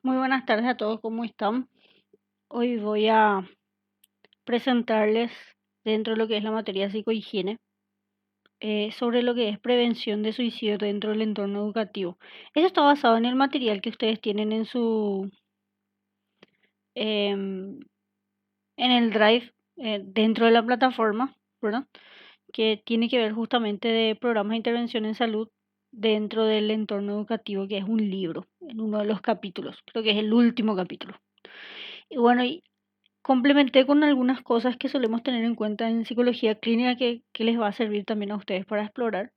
Muy buenas tardes a todos, ¿cómo están? Hoy voy a presentarles dentro de lo que es la materia de psicohigiene sobre lo que es prevención de suicidio dentro del entorno educativo. Eso está basado en el material que ustedes tienen em, en el Drive dentro de la plataforma, ¿verdad? Que tiene que ver justamente de programas de intervención en salud dentro del entorno educativo, que es un libro, en uno de los capítulos, creo que es el último capítulo. Y bueno, complementé con algunas cosas que solemos tener en cuenta en psicología clínica que les va a servir también a ustedes para explorar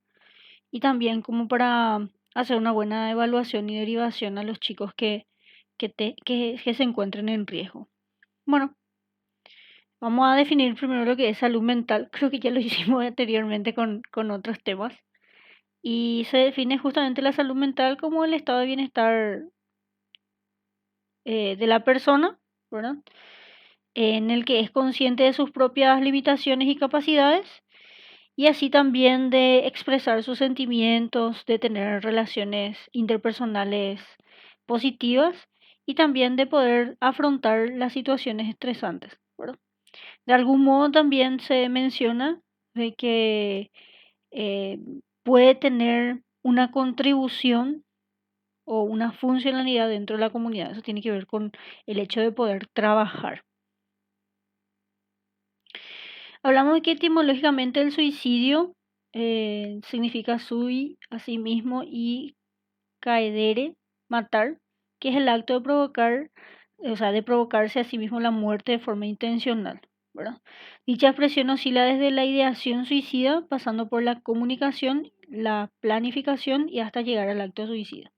y también como para hacer una buena evaluación y derivación a los chicos que se encuentren en riesgo. Bueno, vamos a definir primero lo que es salud mental. Creo que ya lo hicimos anteriormente con otros temas. Y se define justamente la salud mental como el estado de bienestar de la persona, ¿verdad? En el que es consciente de sus propias limitaciones y capacidades y así también de expresar sus sentimientos, de tener relaciones interpersonales positivas y también de poder afrontar las situaciones estresantes, ¿verdad? De algún modo también se menciona de que eh, puede tener una contribución o una funcionalidad dentro de la comunidad. Eso tiene que ver con el hecho de poder trabajar. Hablamos de que etimológicamente el suicidio significa sui, a sí mismo, y caedere, matar, que es el acto de provocar, o sea, de provocarse a sí mismo la muerte de forma intencional, ¿verdad? Dicha expresión oscila desde la ideación suicida, pasando por la comunicación, la planificación y hasta llegar al acto suicida.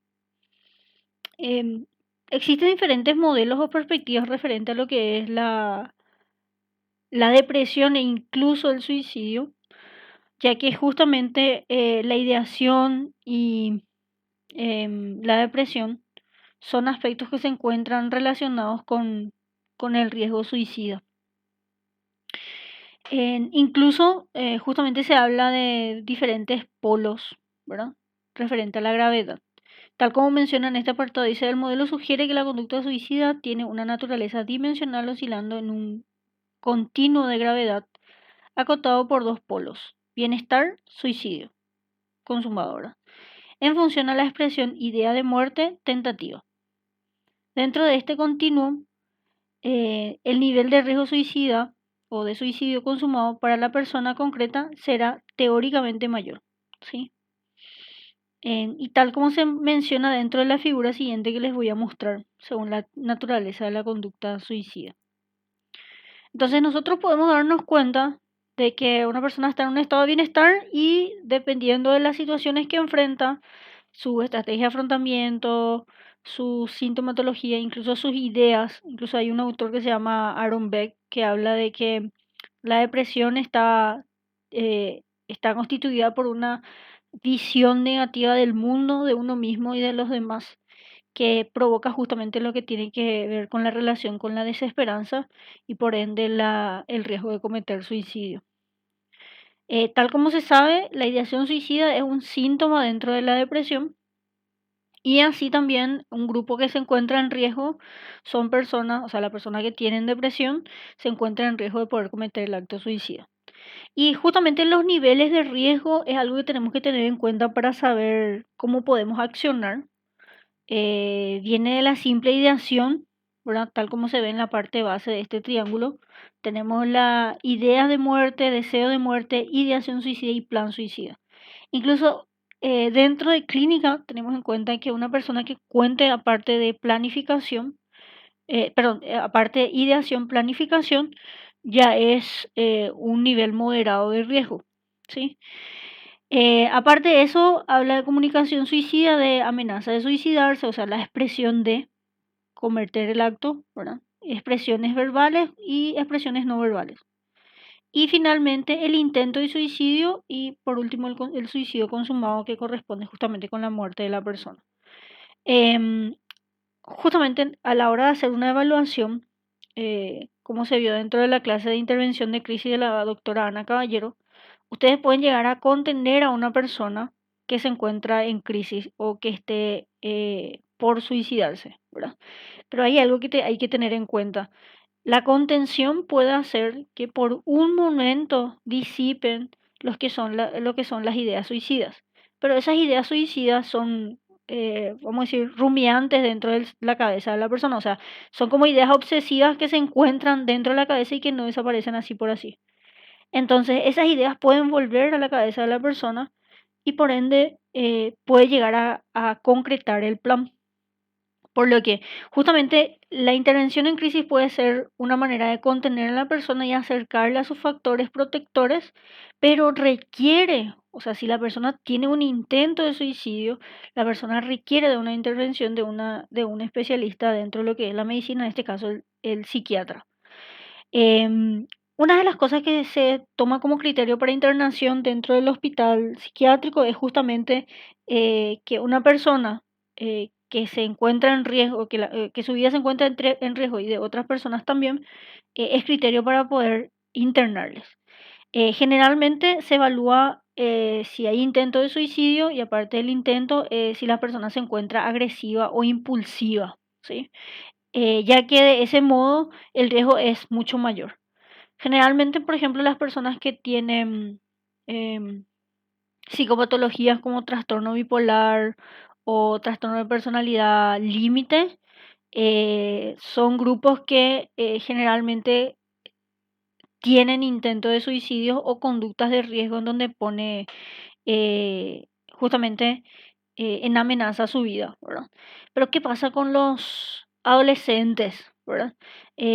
Em, Existen diferentes modelos o perspectivas referentes a lo que es la depresión e incluso el suicidio, ya que justamente la ideación y la depresión son aspectos que se encuentran relacionados con el riesgo suicida. Incluso justamente se habla de diferentes polos, ¿verdad? Referente a la gravedad. Tal como menciona en este apartado, dice, el modelo sugiere que la conducta suicida tiene una naturaleza dimensional oscilando en un continuo de gravedad acotado por dos polos, bienestar, suicidio, consumadora, en función a la expresión idea de muerte, tentativa. Dentro de este continuo, el nivel de riesgo suicida o de suicidio consumado para la persona concreta será teóricamente mayor, ¿sí? Y tal como se menciona dentro de la figura siguiente que les voy a mostrar, según la naturaleza de la conducta suicida. Entonces nosotros podemos darnos cuenta de que una persona está en un estado de bienestar y dependiendo de las situaciones que enfrenta, su estrategia de afrontamiento, su sintomatología, incluso sus ideas, incluso hay un autor que se llama Aaron Beck que habla de que la depresión está constituida por una visión negativa del mundo, de uno mismo y de los demás que provoca justamente lo que tiene que ver con la relación con la desesperanza y por ende el riesgo de cometer suicidio. Tal como se sabe, la ideación suicida es un síntoma dentro de la depresión y así también un grupo que se encuentra en riesgo son personas, o sea, la persona que tienen depresión se encuentra en riesgo de poder cometer el acto suicida. Y justamente los niveles de riesgo es algo que tenemos que tener en cuenta para saber cómo podemos accionar. Viene de la simple ideación, ¿verdad? Tal como se ve en la parte base de este triángulo. Tenemos la idea de muerte, deseo de muerte, ideación suicida y plan suicida. Incluso dentro de clínica tenemos en cuenta que una persona que cuente aparte de planificación, perdón, aparte de ideación, planificación, ya es un nivel moderado de riesgo, ¿sí? Aparte de eso, habla de comunicación suicida, de amenaza de suicidarse, o sea, la expresión de cometer el acto, ¿verdad? Expresiones verbales y expresiones no verbales. Y finalmente el intento de suicidio y por último el suicidio consumado que corresponde justamente con la muerte de la persona. Em, Justamente a la hora de hacer una evaluación, como se vio dentro de la clase de intervención de crisis de la doctora Ana Caballero, ustedes pueden llegar a contener a una persona que se encuentra en crisis o que esté por suicidarse, ¿verdad? Pero hay algo que hay que tener en cuenta. La contención puede hacer que por un momento disipen lo que son las ideas suicidas. Pero esas ideas suicidas son, vamos a decir, rumiantes dentro de la cabeza de la persona. O sea, son como ideas obsesivas que se encuentran dentro de la cabeza y que no desaparecen así por así. Entonces, esas ideas pueden volver a la cabeza de la persona y por ende puede llegar a concretar el plan. Por lo que justamente la intervención en crisis puede ser una manera de contener a la persona y acercarle a sus factores protectores, pero requiere, o sea, si la persona tiene un intento de suicidio, la persona requiere de una intervención de un especialista dentro de lo que es la medicina, en este caso el psiquiatra. Una de las cosas que se toma como criterio para internación dentro del hospital psiquiátrico es justamente que una persona que se encuentra en riesgo, que su vida se encuentra en riesgo y de otras personas también, es criterio para poder internarles. Generalmente se evalúa si hay intento de suicidio y aparte del intento, si la persona se encuentra agresiva o impulsiva, ¿sí? Ya que de ese modo el riesgo es mucho mayor. Generalmente, por ejemplo, las personas que tienen em, psicopatologías como trastorno bipolar o trastorno de personalidad límite, son grupos que generalmente tienen intento de suicidio o conductas de riesgo en donde pone justamente en amenaza su vida, ¿verdad? Pero ¿qué pasa con los adolescentes, ¿verdad?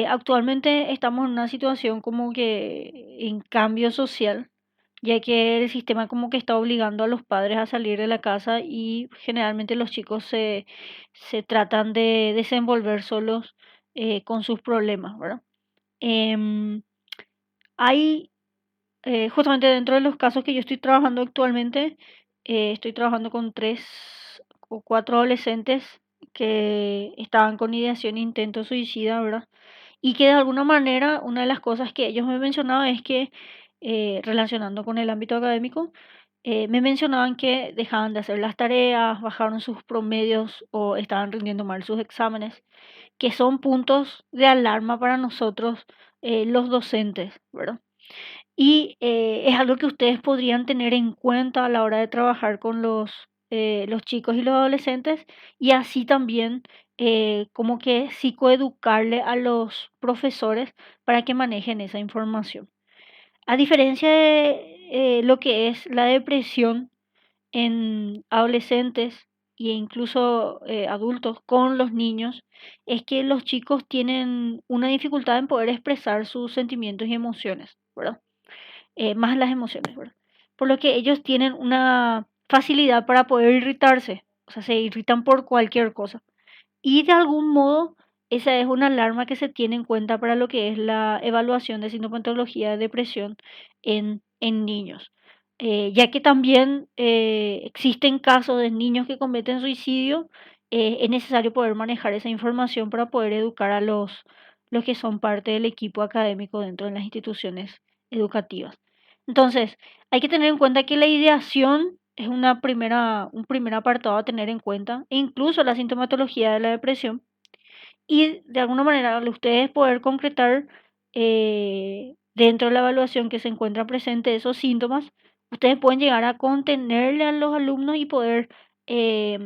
Actualmente estamos en una situación como que en cambio social, ya que el sistema como que está obligando a los padres a salir de la casa y generalmente los chicos se tratan de desenvolver solos con sus problemas, ¿verdad? Em, hay justamente dentro de los casos que yo estoy trabajando actualmente, estoy trabajando con 3 o 4 adolescentes que estaban con ideación e intento suicida, ¿verdad? Y que de alguna manera una de las cosas que ellos me mencionaban es que, relacionando con el ámbito académico, me mencionaban que dejaban de hacer las tareas, bajaron sus promedios o estaban rindiendo mal sus exámenes, que son puntos de alarma para nosotros, los docentes, ¿verdad? Y es algo que ustedes podrían tener en cuenta a la hora de trabajar con los chicos y los adolescentes y así también como que psicoeducarle a los profesores para que manejen esa información. A diferencia de lo que es la depresión en adolescentes e incluso adultos con los niños, es que los chicos tienen una dificultad en poder expresar sus sentimientos y emociones, ¿verdad? Más las emociones, ¿verdad? Por lo que ellos tienen una facilidad para poder irritarse, o sea, se irritan por cualquier cosa. Y de algún modo, esa es una alarma que se tiene en cuenta para lo que es la evaluación de sintomatología de depresión en niños. Ya que también existen casos de niños que cometen suicidio, es necesario poder manejar esa información para poder educar a los que son parte del equipo académico dentro de las instituciones educativas. Entonces, hay que tener en cuenta que la ideación es un primer apartado a tener en cuenta, e incluso la sintomatología de la depresión, y de alguna manera al ustedes poder concretar dentro de la evaluación que se encuentra presente esos síntomas, ustedes pueden llegar a contenerle a los alumnos y poder eh,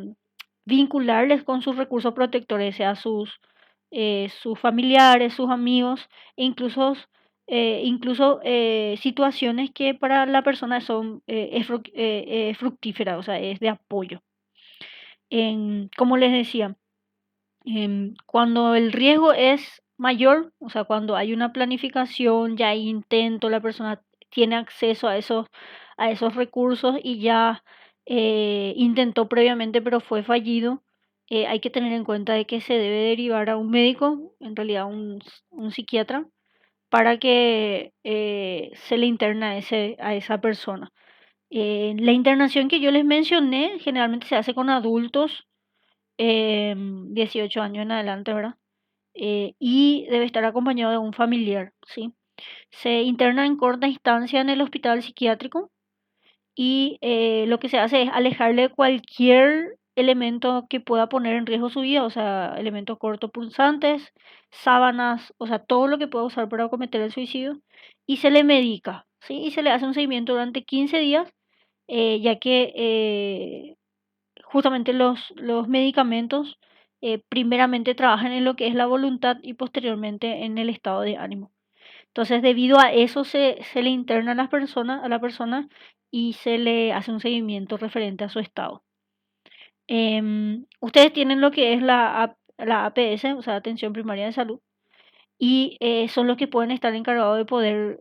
vincularles con sus recursos protectores, sea sus familiares, sus amigos, e incluso situaciones que para la persona son fructíferas, o sea, es de apoyo. Como les decía, cuando el riesgo es mayor, o sea, cuando hay una planificación, ya hay intento, la persona tiene acceso a esos recursos y ya intentó previamente pero fue fallido, hay que tener en cuenta de que se debe derivar a un médico, en realidad un psiquiatra, para que se le interne a esa persona. La internación que yo les mencioné generalmente se hace con adultos 18 años en adelante, ¿verdad? Y debe estar acompañado de un familiar, ¿sí? Se interna en corta instancia en el hospital psiquiátrico y lo que se hace es alejarle cualquier elemento que pueda poner en riesgo su vida, o sea, elementos cortopunzantes, sábanas, o sea, todo lo que pueda usar para cometer el suicidio, y se le medica, ¿sí? Y se le hace un seguimiento durante 15 días, ya que justamente los medicamentos primeramente trabajan en lo que es la voluntad y posteriormente en el estado de ánimo. Entonces, debido a eso se le interna a la persona y se le hace un seguimiento referente a su estado. Ustedes tienen lo que es la APS, o sea, Atención Primaria de Salud, y son los que pueden estar encargados de poder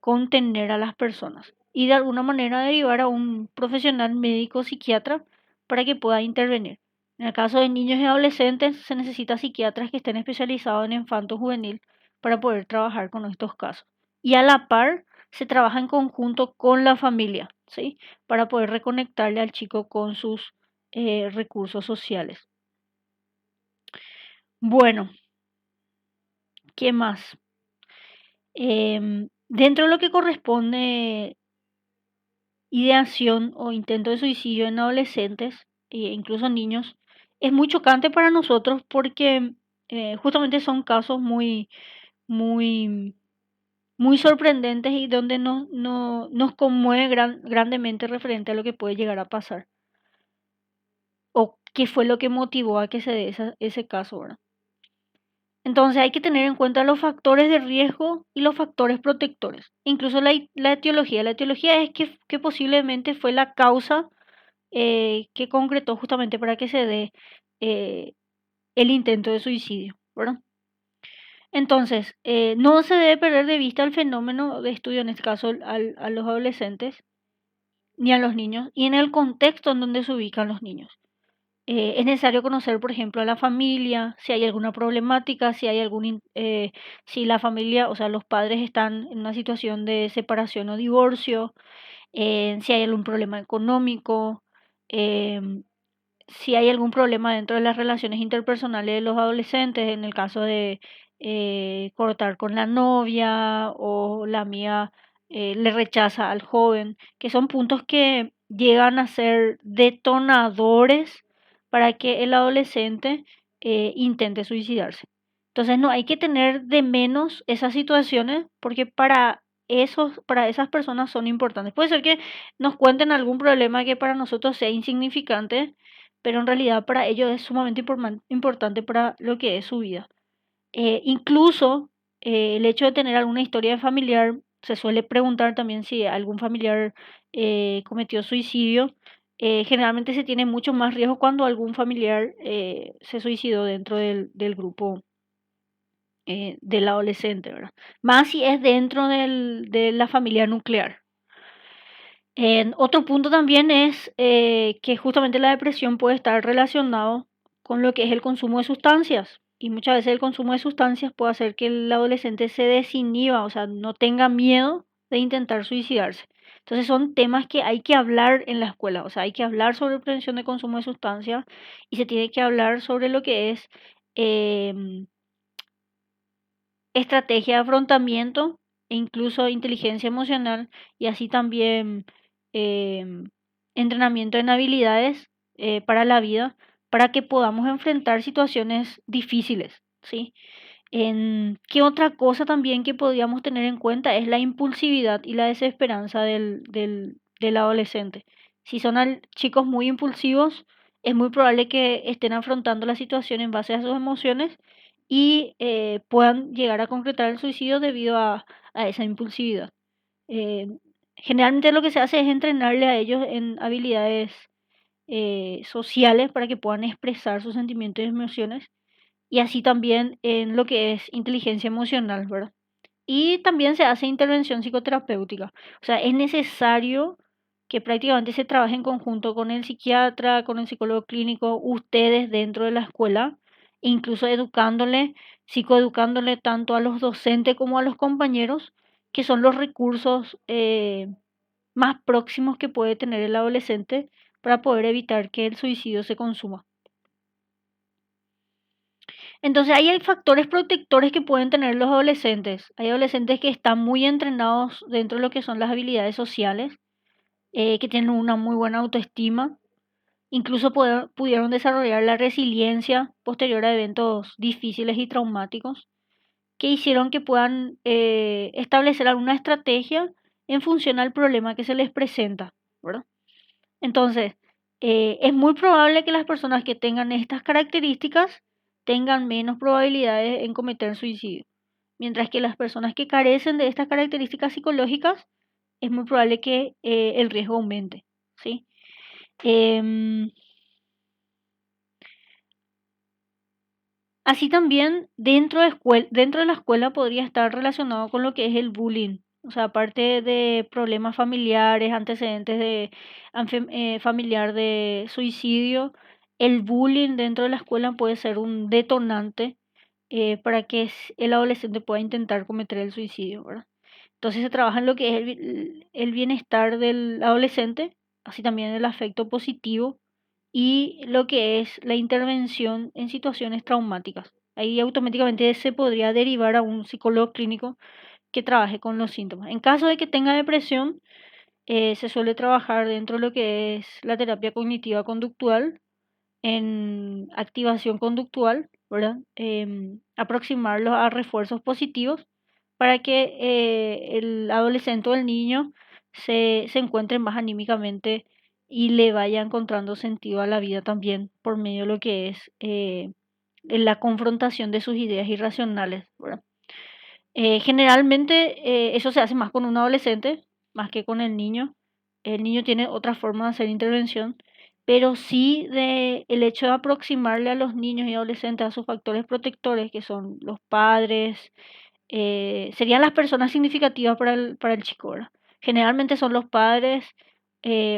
contener a las personas y de alguna manera derivar a un profesional médico psiquiatra para que pueda intervenir. En el caso de niños y adolescentes, se necesita psiquiatras que estén especializados en infanto juvenil para poder trabajar con estos casos. Y a la par, se trabaja en conjunto con la familia, ¿sí? Para poder reconectarle al chico con sus recursos sociales. Bueno, ¿qué más? Dentro de lo que corresponde ideación o intento de suicidio en adolescentes e incluso niños, es muy chocante para nosotros porque justamente son casos muy, muy sorprendentes y donde nos conmueve grandemente referente a lo que puede llegar a pasar o qué fue lo que motivó a que se dé ese caso, ¿verdad? Entonces hay que tener en cuenta los factores de riesgo y los factores protectores. Incluso la etiología. La etiología es que posiblemente fue la causa que concretó justamente para que se dé eh, el intento de suicidio, ¿verdad? Entonces, no se debe perder de vista el fenómeno de estudio, en este caso a los adolescentes ni a los niños, y en el contexto en donde se ubican los niños. Es necesario conocer, por ejemplo, a la familia, si hay alguna problemática, si la familia, o sea, los padres están en una situación de separación o divorcio, si hay algún problema económico, em, si hay algún problema dentro de las relaciones interpersonales de los adolescentes, en el caso de cortar con la novia o la amiga le rechaza al joven, que son puntos que llegan a ser detonadores para que el adolescente intente suicidarse. Entonces no hay que tener de menos esas situaciones porque para esas personas son importantes. Puede ser que nos cuenten algún problema que para nosotros sea insignificante, pero en realidad para ellos es sumamente importante para lo que es su vida. Incluso el hecho de tener alguna historia familiar, se suele preguntar también si algún familiar cometió suicidio. Generalmente se tiene mucho más riesgo cuando algún familiar se suicidó dentro del grupo del adolescente, ¿verdad? Más si es dentro de la familia nuclear. Otro punto también es que justamente la depresión puede estar relacionado con lo que es el consumo de sustancias. Y muchas veces el consumo de sustancias puede hacer que el adolescente se desinhiba, o sea, no tenga miedo de intentar suicidarse. Entonces son temas que hay que hablar en la escuela, o sea, hay que hablar sobre prevención de consumo de sustancias y se tiene que hablar sobre lo que es em, estrategia de afrontamiento e incluso inteligencia emocional y así también em, entrenamiento en habilidades para la vida para que podamos enfrentar situaciones difíciles, ¿sí? ¿Qué otra cosa también que podríamos tener en cuenta es la impulsividad y la desesperanza del adolescente? Si son chicos muy impulsivos, es muy probable que estén afrontando la situación en base a sus emociones y puedan llegar a concretar el suicidio debido a esa impulsividad. Eh, Generalmente lo que se hace es entrenarle a ellos en habilidades sociales para que puedan expresar sus sentimientos y emociones y así también en lo que es inteligencia emocional, ¿verdad? Y también se hace intervención psicoterapéutica. O sea, es necesario que prácticamente se trabaje en conjunto con el psiquiatra, con el psicólogo clínico, ustedes dentro de la escuela, incluso educándole, psicoeducándole tanto a los docentes como a los compañeros, que son los recursos más próximos que puede tener el adolescente para poder evitar que el suicidio se consuma. Entonces, ahí hay factores protectores que pueden tener los adolescentes. Hay adolescentes que están muy entrenados dentro de lo que son las habilidades sociales, que tienen una muy buena autoestima, Incluso pudieron desarrollar la resiliencia posterior a eventos difíciles y traumáticos que hicieron que puedan establecer alguna estrategia en función al problema que se les presenta, ¿verdad? Entonces, es muy probable que las personas que tengan estas características tengan menos probabilidades en cometer suicidio, mientras que las personas que carecen de estas características psicológicas es muy probable que el riesgo aumente, ¿sí? Em, Así también dentro de la escuela podría estar relacionado con lo que es el bullying. O sea, aparte de problemas familiares, antecedentes de familiar de suicidio, el bullying dentro de la escuela puede ser un detonante para que el adolescente pueda intentar cometer el suicidio, ¿verdad? Entonces se trabaja en lo que es el bienestar del adolescente, así también el afecto positivo y lo que es la intervención en situaciones traumáticas. Ahí automáticamente se podría derivar a un psicólogo clínico que trabaje con los síntomas. En caso de que tenga depresión, se suele trabajar dentro de lo que es la terapia cognitiva conductual, en activación conductual, ¿verdad? Aproximarlos a refuerzos positivos para que el adolescente o el niño se encuentre más anímicamente y le vaya encontrando sentido a la vida también por medio de lo que es la confrontación de sus ideas irracionales, ¿verdad? Generalmente eso se hace más con un adolescente, más que con el niño. El niño tiene otra forma de hacer intervención, pero sí el hecho de aproximarle a los niños y adolescentes a sus factores protectores, que son los padres, serían las personas significativas para el chico, ¿verdad? Generalmente son los padres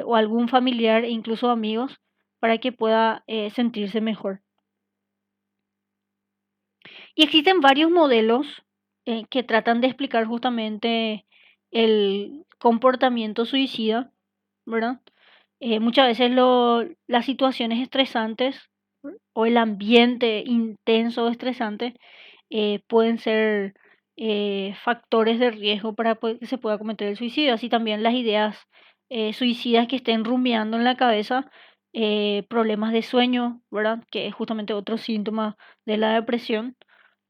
o algún familiar e incluso amigos para que pueda sentirse mejor. Y existen varios modelos que tratan de explicar justamente el comportamiento suicida, ¿verdad? Muchas veces las situaciones estresantes o el ambiente intenso o estresante pueden ser factores de riesgo para que se pueda cometer el suicidio. Así también las ideas suicidas que estén rumiando en la cabeza, problemas de sueño, ¿verdad? Que es justamente otro síntoma de la depresión,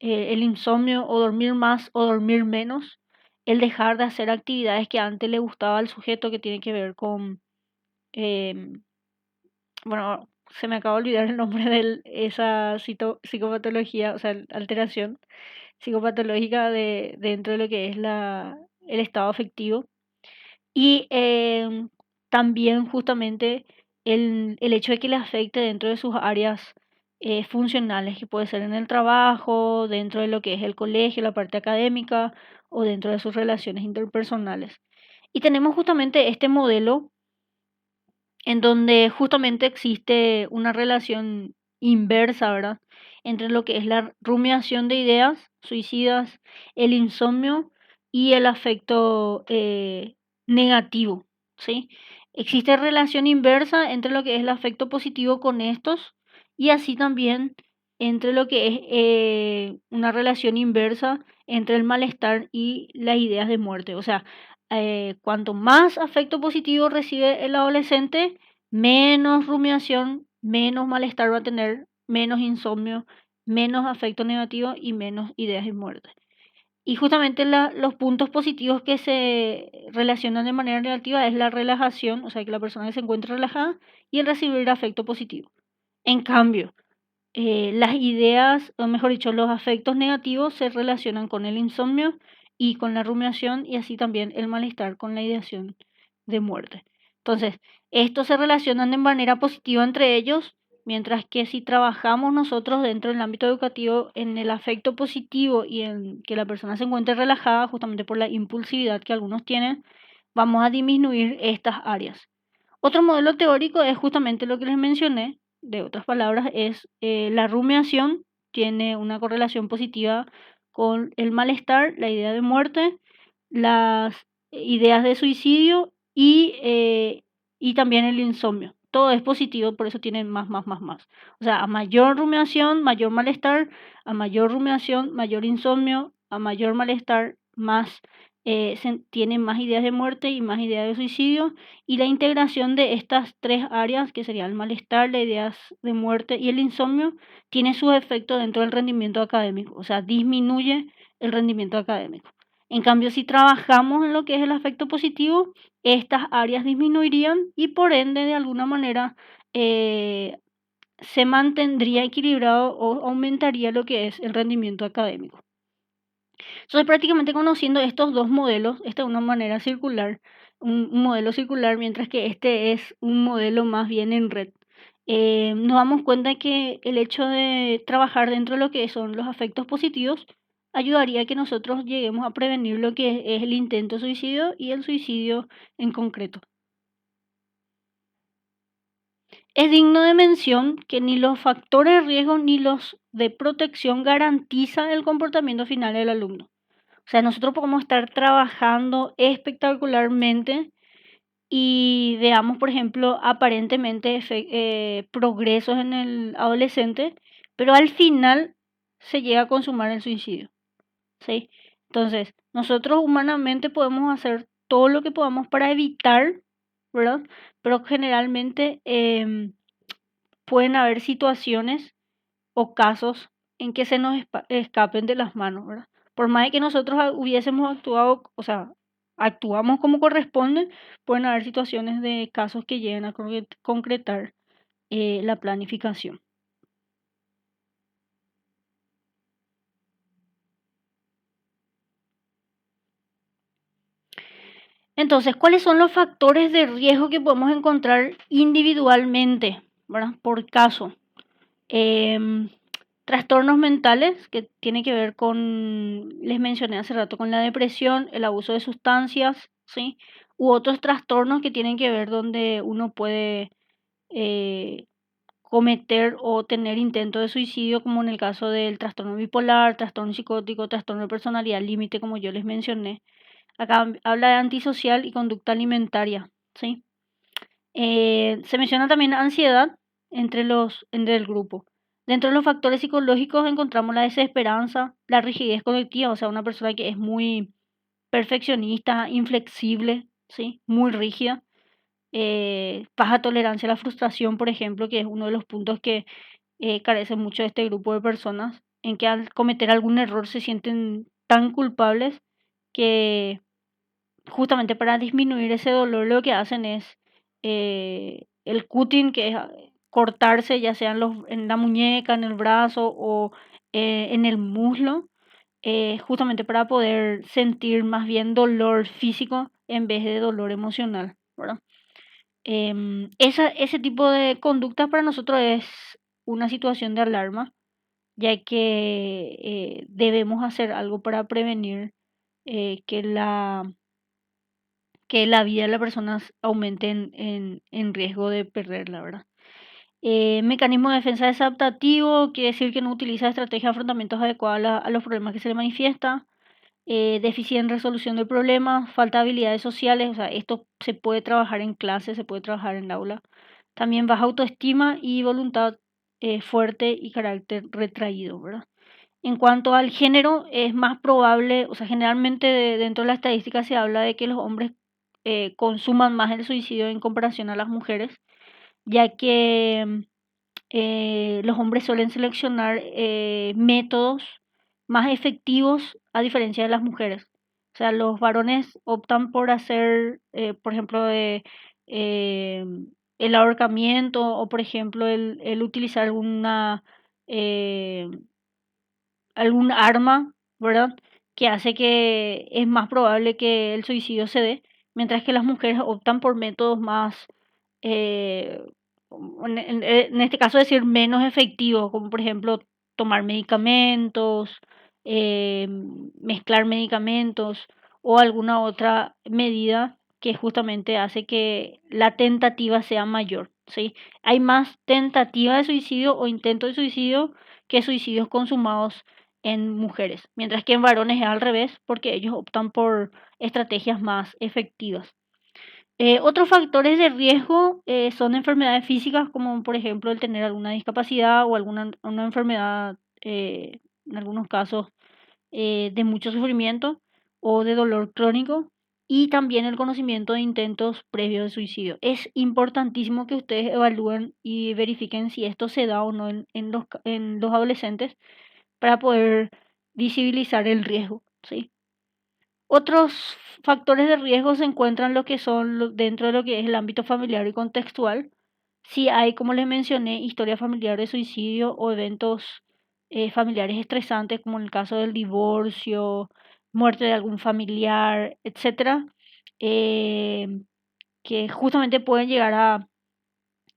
el insomnio o dormir más o dormir menos, el dejar de hacer actividades que antes le gustaba al sujeto que tiene que ver con, em, bueno, se me acaba de olvidar el nombre de esa psicopatología, o sea, alteración psicopatológica dentro de lo que es el estado afectivo. Y también justamente el hecho de que le afecte dentro de sus áreas funcionales, que puede ser en el trabajo, dentro de lo que es el colegio, la parte académica o dentro de sus relaciones interpersonales. Y tenemos justamente este modelo en donde justamente existe una relación inversa, ¿verdad? Entre lo que es la rumiación de ideas suicidas, el insomnio y el afecto negativo, ¿sí? Existe relación inversa entre lo que es el afecto positivo con estos y así también entre lo que es una relación inversa entre el malestar y las ideas de muerte. O sea, cuanto más afecto positivo recibe el adolescente, menos rumiación, menos malestar va a tener, menos insomnio, menos afecto negativo y menos ideas de muerte. Y justamente los puntos positivos que se relacionan de manera negativa es la relajación, o sea, que la persona se encuentre relajada y el recibir afecto positivo. En cambio, las ideas, o mejor dicho, los afectos negativos se relacionan con el insomnio y con la rumiación y así también el malestar con la ideación de muerte. Entonces, estos se relacionan de manera positiva entre ellos, mientras que si trabajamos nosotros dentro del ámbito educativo en el afecto positivo y en que la persona se encuentre relajada, justamente por la impulsividad que algunos tienen, vamos a disminuir estas áreas. Otro modelo teórico es justamente lo que les mencioné, de otras palabras, es la rumiación, tiene una correlación positiva con el malestar, la idea de muerte, las ideas de suicidio y también el insomnio. Todo es positivo, por eso tienen más, más, más, más. O sea, a mayor rumiación, mayor malestar, a mayor rumiación, mayor insomnio, a mayor malestar, más tiene más ideas de muerte y más ideas de suicidio, y la integración de estas tres áreas, que sería el malestar, las ideas de muerte y el insomnio, tiene su efecto dentro del rendimiento académico, o sea, disminuye el rendimiento académico. En cambio, si trabajamos en lo que es el aspecto positivo, estas áreas disminuirían y por ende, de alguna manera, se mantendría equilibrado o aumentaría lo que es el rendimiento académico. Entonces, prácticamente conociendo estos dos modelos, esta es una manera circular, un modelo circular, mientras que este es un modelo más bien en red. Nos damos cuenta que el hecho de trabajar dentro de lo que son los afectos positivos ayudaría a que nosotros lleguemos a prevenir lo que es el intento de suicidio y el suicidio en concreto. Es digno de mención que ni los factores de riesgo ni los de protección garantizan el comportamiento final del alumno. O sea, nosotros podemos estar trabajando espectacularmente y veamos, por ejemplo, aparentemente progresos en el adolescente, pero al final se llega a consumar el suicidio, ¿sí? Entonces, nosotros humanamente podemos hacer todo lo que podamos para evitar, ¿verdad? Pero generalmente pueden haber situaciones o casos en que se nos escapen de las manos, ¿verdad? Por más de que nosotros hubiésemos actuado, o sea, actuamos como corresponde, pueden haber situaciones de casos que lleguen a concretar la planificación. Entonces, ¿cuáles son los factores de riesgo que podemos encontrar individualmente, ¿verdad? Por caso. Em, Trastornos mentales que tiene que ver con, les mencioné hace rato, con la depresión, el abuso de sustancias, ¿sí? U otros trastornos que tienen que ver donde uno puede eh, cometer o tener intento de suicidio, como en el caso del trastorno bipolar, trastorno psicótico, trastorno de personalidad límite, como yo les mencioné. Acá habla de antisocial y conducta alimentaria, ¿sí? Se menciona también ansiedad entre el grupo. Dentro de los factores psicológicos encontramos la desesperanza, la rigidez cognitiva, o sea, una persona que es muy perfeccionista, inflexible, ¿sí? Muy rígida. Baja tolerancia a la frustración, por ejemplo, que es uno de los puntos que carece mucho de este grupo de personas, en que al cometer algún error se sienten tan culpables que justamente para disminuir ese dolor lo que hacen es el cutting, que es cortarse ya sea en la muñeca, en el brazo o en el muslo, justamente para poder sentir más bien dolor físico en vez de dolor emocional, ¿verdad? Ese tipo de conducta para nosotros es una situación de alarma, ya que debemos hacer algo para prevenir eh, que la que la vida de la persona aumente en riesgo de perderla, ¿verdad? Mecanismo de defensa desadaptativo, quiere decir que no utiliza estrategias de afrontamientos adecuadas a los problemas que se le manifiesta. Déficit en resolución de problemas, falta de habilidades sociales, o sea, esto se puede trabajar en clase, se puede trabajar en el aula. También baja autoestima y voluntad fuerte y carácter retraído, ¿verdad? En cuanto al género, es más probable, o sea, generalmente dentro de la estadística se habla de que los hombres consuman más el suicidio en comparación a las mujeres, ya que los hombres suelen seleccionar métodos más efectivos a diferencia de las mujeres. O sea, los varones optan por hacer, por ejemplo, eh, el ahorcamiento o, por ejemplo, el utilizar eh, algún arma, ¿verdad? Que hace que es más probable que el suicidio se dé, mientras que las mujeres optan por métodos más, eh, en este caso decir menos efectivos, como por ejemplo tomar medicamentos, eh, mezclar medicamentos o alguna otra medida que justamente hace que la tentativa sea mayor, ¿sí? Hay más tentativa de suicidio o intento de suicidio que suicidios consumados en mujeres, mientras que en varones es al revés, porque ellos optan por estrategias más efectivas. Otros factores de riesgo son enfermedades físicas, como por ejemplo el tener alguna discapacidad o alguna una enfermedad, en algunos casos, de mucho sufrimiento, o de dolor crónico, y también el conocimiento de intentos previos de suicidio. Es importantísimo que ustedes evalúen y verifiquen si esto se da o no en los adolescentes para poder visibilizar el riesgo, ¿sí? Otros factores de riesgo se encuentran lo que son dentro de lo que es el ámbito familiar y contextual. Si hay, como les mencioné, historia familiar de suicidio o eventos familiares estresantes, como en el caso del divorcio, muerte de algún familiar, etcétera, eh, que justamente pueden llegar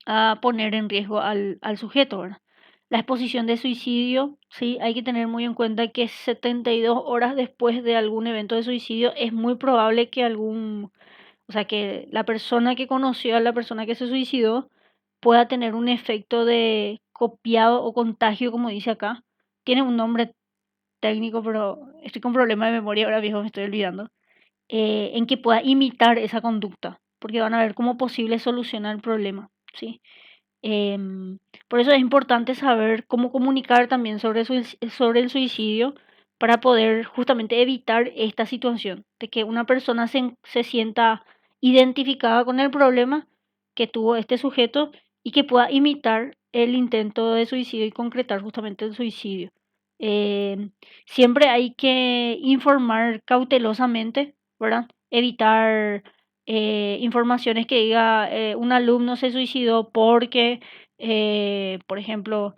a poner en riesgo al sujeto, ¿verdad? La exposición de suicidio, sí, hay que tener muy en cuenta que 72 horas después de algún evento de suicidio es muy probable que o sea, que la persona que conoció a la persona que se suicidó pueda tener un efecto de copiado o contagio, como dice acá. Tiene un nombre técnico, pero estoy con problema de memoria ahora mismo, me estoy olvidando. En que pueda imitar esa conducta, porque van a ver cómo posible solucionar el problema, ¿sí? Em, por eso es importante saber cómo comunicar también sobre el suicidio para poder justamente evitar esta situación de que una persona se sienta identificada con el problema que tuvo este sujeto y que pueda imitar el intento de suicidio y concretar justamente el suicidio. Em, Siempre hay que informar cautelosamente, ¿verdad? Evitar informaciones que diga un alumno se suicidó porque, por ejemplo,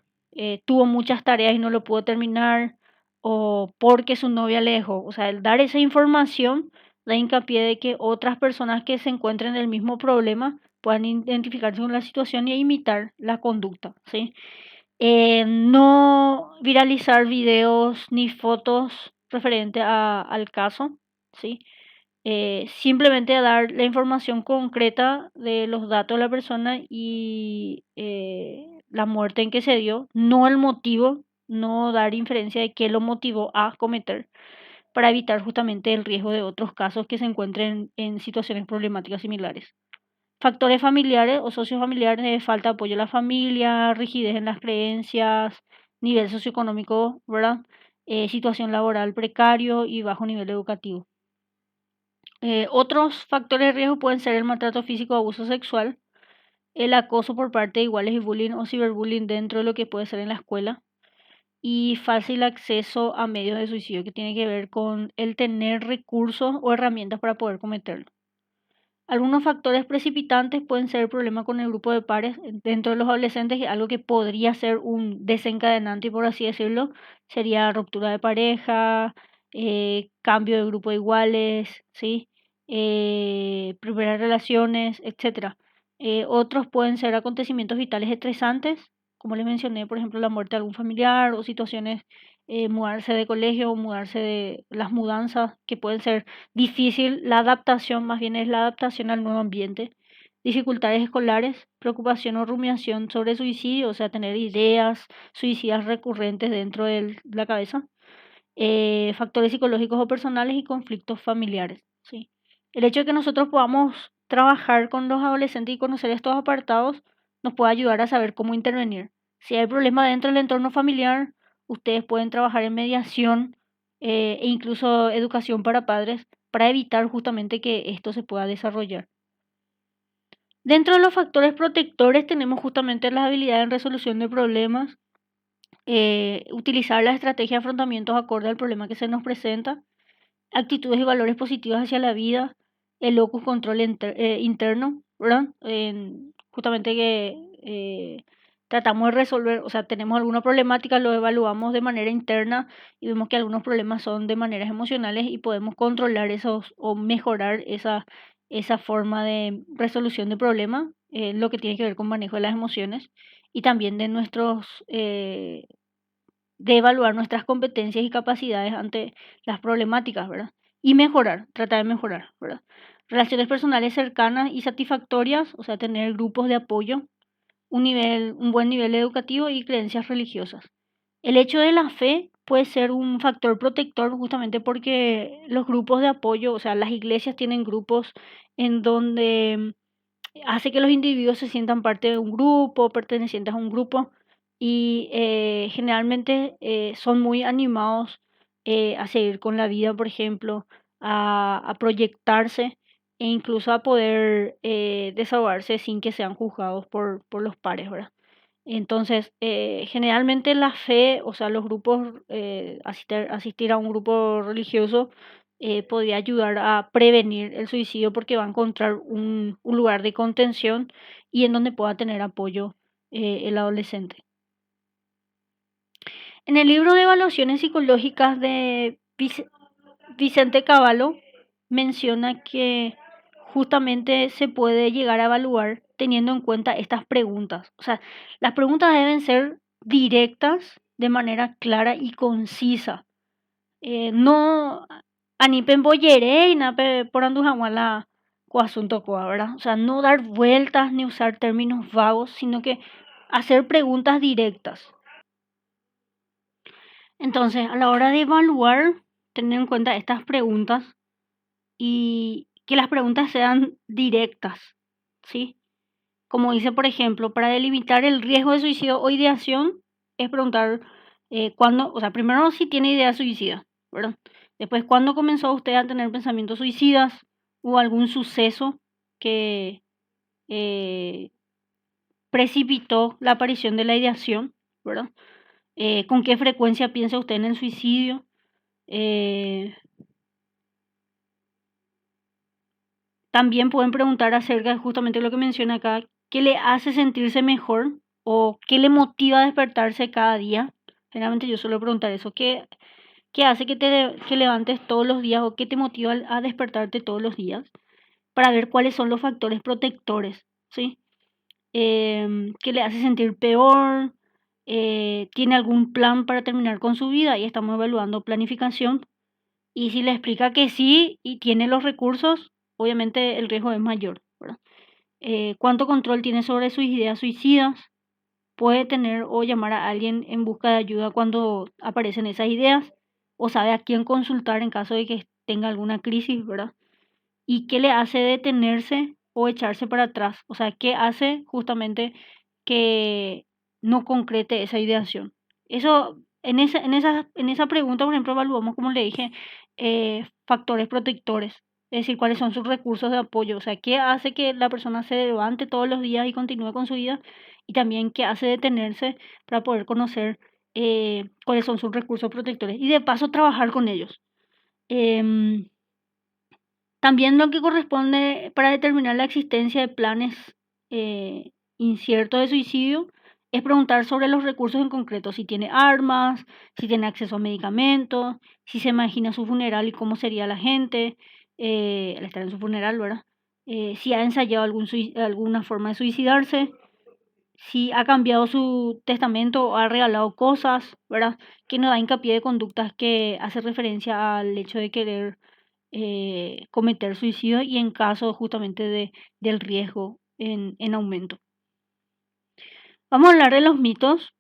tuvo muchas tareas y no lo pudo terminar, o porque su novia le dejó. O sea, el dar esa información da hincapié de que otras personas que se encuentren en el mismo problema puedan identificarse con la situación y imitar la conducta, ¿sí? No viralizar videos ni fotos referente al caso, ¿sí? Simplemente dar la información concreta de los datos de la persona y la muerte en que se dio, no el motivo, no dar inferencia de qué lo motivó a cometer, para evitar justamente el riesgo de otros casos que se encuentren en situaciones problemáticas similares. Factores familiares o sociofamiliares de falta de apoyo a la familia, rigidez en las creencias, nivel socioeconómico, ¿verdad? Situación laboral precario y bajo nivel educativo. Otros factores de riesgo pueden ser el maltrato físico o abuso sexual, el acoso por parte de iguales y bullying o ciberbullying dentro de lo que puede ser en la escuela, y fácil acceso a medios de suicidio, que tiene que ver con el tener recursos o herramientas para poder cometerlo. Algunos factores precipitantes pueden ser el problema con el grupo de pares dentro de los adolescentes, algo que podría ser un desencadenante, por así decirlo, sería ruptura de pareja, cambio de grupo de iguales, ¿sí? Primeras relaciones, etcétera. Otros pueden ser acontecimientos vitales estresantes, como les mencioné, por ejemplo, la muerte de algún familiar o situaciones, mudarse de colegio o mudarse de las mudanzas, que pueden ser difícil, la adaptación, más bien es la adaptación al nuevo ambiente, dificultades escolares, preocupación o rumiación sobre suicidio, o sea, tener ideas suicidas recurrentes dentro de la cabeza, factores psicológicos o personales y conflictos familiares, ¿sí? El hecho de que nosotros podamos trabajar con los adolescentes y conocer estos apartados nos puede ayudar a saber cómo intervenir. Si hay problemas dentro del entorno familiar, ustedes pueden trabajar en mediación e incluso educación para padres para evitar justamente que esto se pueda desarrollar. Dentro de los factores protectores tenemos justamente las habilidades en resolución de problemas, utilizar la estrategia de afrontamientos acorde al problema que se nos presenta, actitudes y valores positivos hacia la vida, el locus control interno, ¿verdad? Justamente que tratamos de resolver, o sea, tenemos alguna problemática, lo evaluamos de manera interna y vemos que algunos problemas son de maneras emocionales y podemos controlar esos o mejorar esa forma de resolución de problemas, lo que tiene que ver con manejo de las emociones y también de de evaluar nuestras competencias y capacidades ante las problemáticas, ¿verdad? Y mejorar, tratar de mejorar, ¿verdad? Relaciones personales cercanas y satisfactorias, o sea, tener grupos de apoyo, un buen nivel educativo y creencias religiosas. El hecho de la fe puede ser un factor protector justamente porque los grupos de apoyo, o sea, las iglesias tienen grupos en donde hace que los individuos se sientan parte de un grupo, pertenecientes a un grupo y generalmente son muy animados a seguir con la vida, por ejemplo, a proyectarse e incluso a poder desahogarse sin que sean juzgados por los pares, ¿verdad? Entonces, generalmente la fe, o sea, los grupos, asistir a un grupo religioso podría ayudar a prevenir el suicidio porque va a encontrar un lugar de contención y en donde pueda tener apoyo el adolescente. En el libro de evaluaciones psicológicas de Vicente Cavallo menciona que justamente se puede llegar a evaluar teniendo en cuenta estas preguntas. O sea, las preguntas deben ser directas, de manera clara y concisa. No anipen boyere y nape por andujahuala o asunto coa, ¿verdad? O sea, no dar vueltas ni usar términos vagos, sino que hacer preguntas directas. Entonces, a la hora de evaluar, tener en cuenta estas preguntas y que las preguntas sean directas, ¿sí? Como dice, por ejemplo, para delimitar el riesgo de suicidio o ideación, es preguntar cuándo, o sea, primero si tiene idea suicida, ¿verdad? Después, ¿cuándo comenzó usted a tener pensamientos suicidas o algún suceso que eh, precipitó la aparición de la ideación, ¿verdad? ¿Con qué frecuencia piensa usted en el suicidio? Eh, También pueden preguntar acerca de justamente lo que menciona acá, ¿qué le hace sentirse mejor o qué le motiva a despertarse cada día? Generalmente yo suelo preguntar eso, ¿qué hace que levantes todos los días o qué te motiva a despertarte todos los días? Para ver cuáles son los factores protectores, ¿sí? ¿Qué le hace sentir peor? ¿Tiene algún plan para terminar con su vida? Y estamos evaluando planificación. Y si le explica que sí y tiene los recursos, obviamente el riesgo es mayor, ¿verdad? ¿Cuánto control tiene sobre sus ideas suicidas? ¿Puede tener o llamar a alguien en busca de ayuda cuando aparecen esas ideas? ¿O sabe a quién consultar en caso de que tenga alguna crisis, ¿verdad? ¿Y qué le hace detenerse o echarse para atrás? O sea, ¿qué hace justamente que no concrete esa ideación? Eso, en esa pregunta, por ejemplo, evaluamos, como le dije, factores protectores, es decir, cuáles son sus recursos de apoyo, o sea, qué hace que la persona se levante todos los días y continúe con su vida, y también qué hace detenerse para poder conocer cuáles son sus recursos protectores y de paso trabajar con ellos. Em, También lo que corresponde para determinar la existencia de planes inciertos de suicidio es preguntar sobre los recursos en concreto, si tiene armas, si tiene acceso a medicamentos, si se imagina su funeral y cómo sería la gente al estar en su funeral, ¿verdad? Si ha ensayado alguna forma de suicidarse, si ha cambiado su testamento o ha regalado cosas, ¿verdad? Que no da hincapié de conductas que hace referencia al hecho de querer cometer suicidio y en caso justamente del riesgo en aumento. Vamos a hablar de los mitos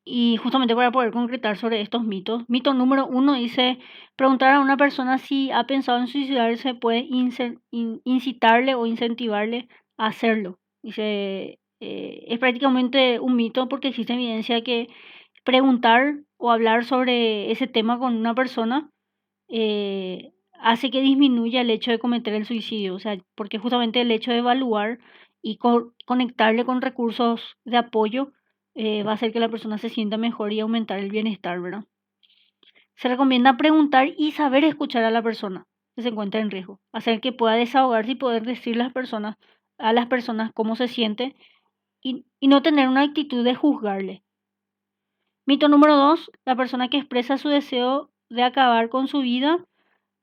y justamente para poder concretar sobre estos mitos. Mito número 1 dice, preguntar a una persona si ha pensado en suicidarse puede incitarle o incentivarle a hacerlo. Dice, es prácticamente un mito porque existe evidencia que preguntar o hablar sobre ese tema con una persona hace que disminuya el hecho de cometer el suicidio, o sea, porque justamente el hecho de evaluar y conectarle con recursos de apoyo va a hacer que la persona se sienta mejor y aumentar el bienestar, ¿verdad? Se recomienda preguntar y saber escuchar a la persona que se encuentra en riesgo, hacer que pueda desahogarse y poder decir a las personas cómo se siente y no tener una actitud de juzgarle. Mito número 2, la persona que expresa su deseo de acabar con su vida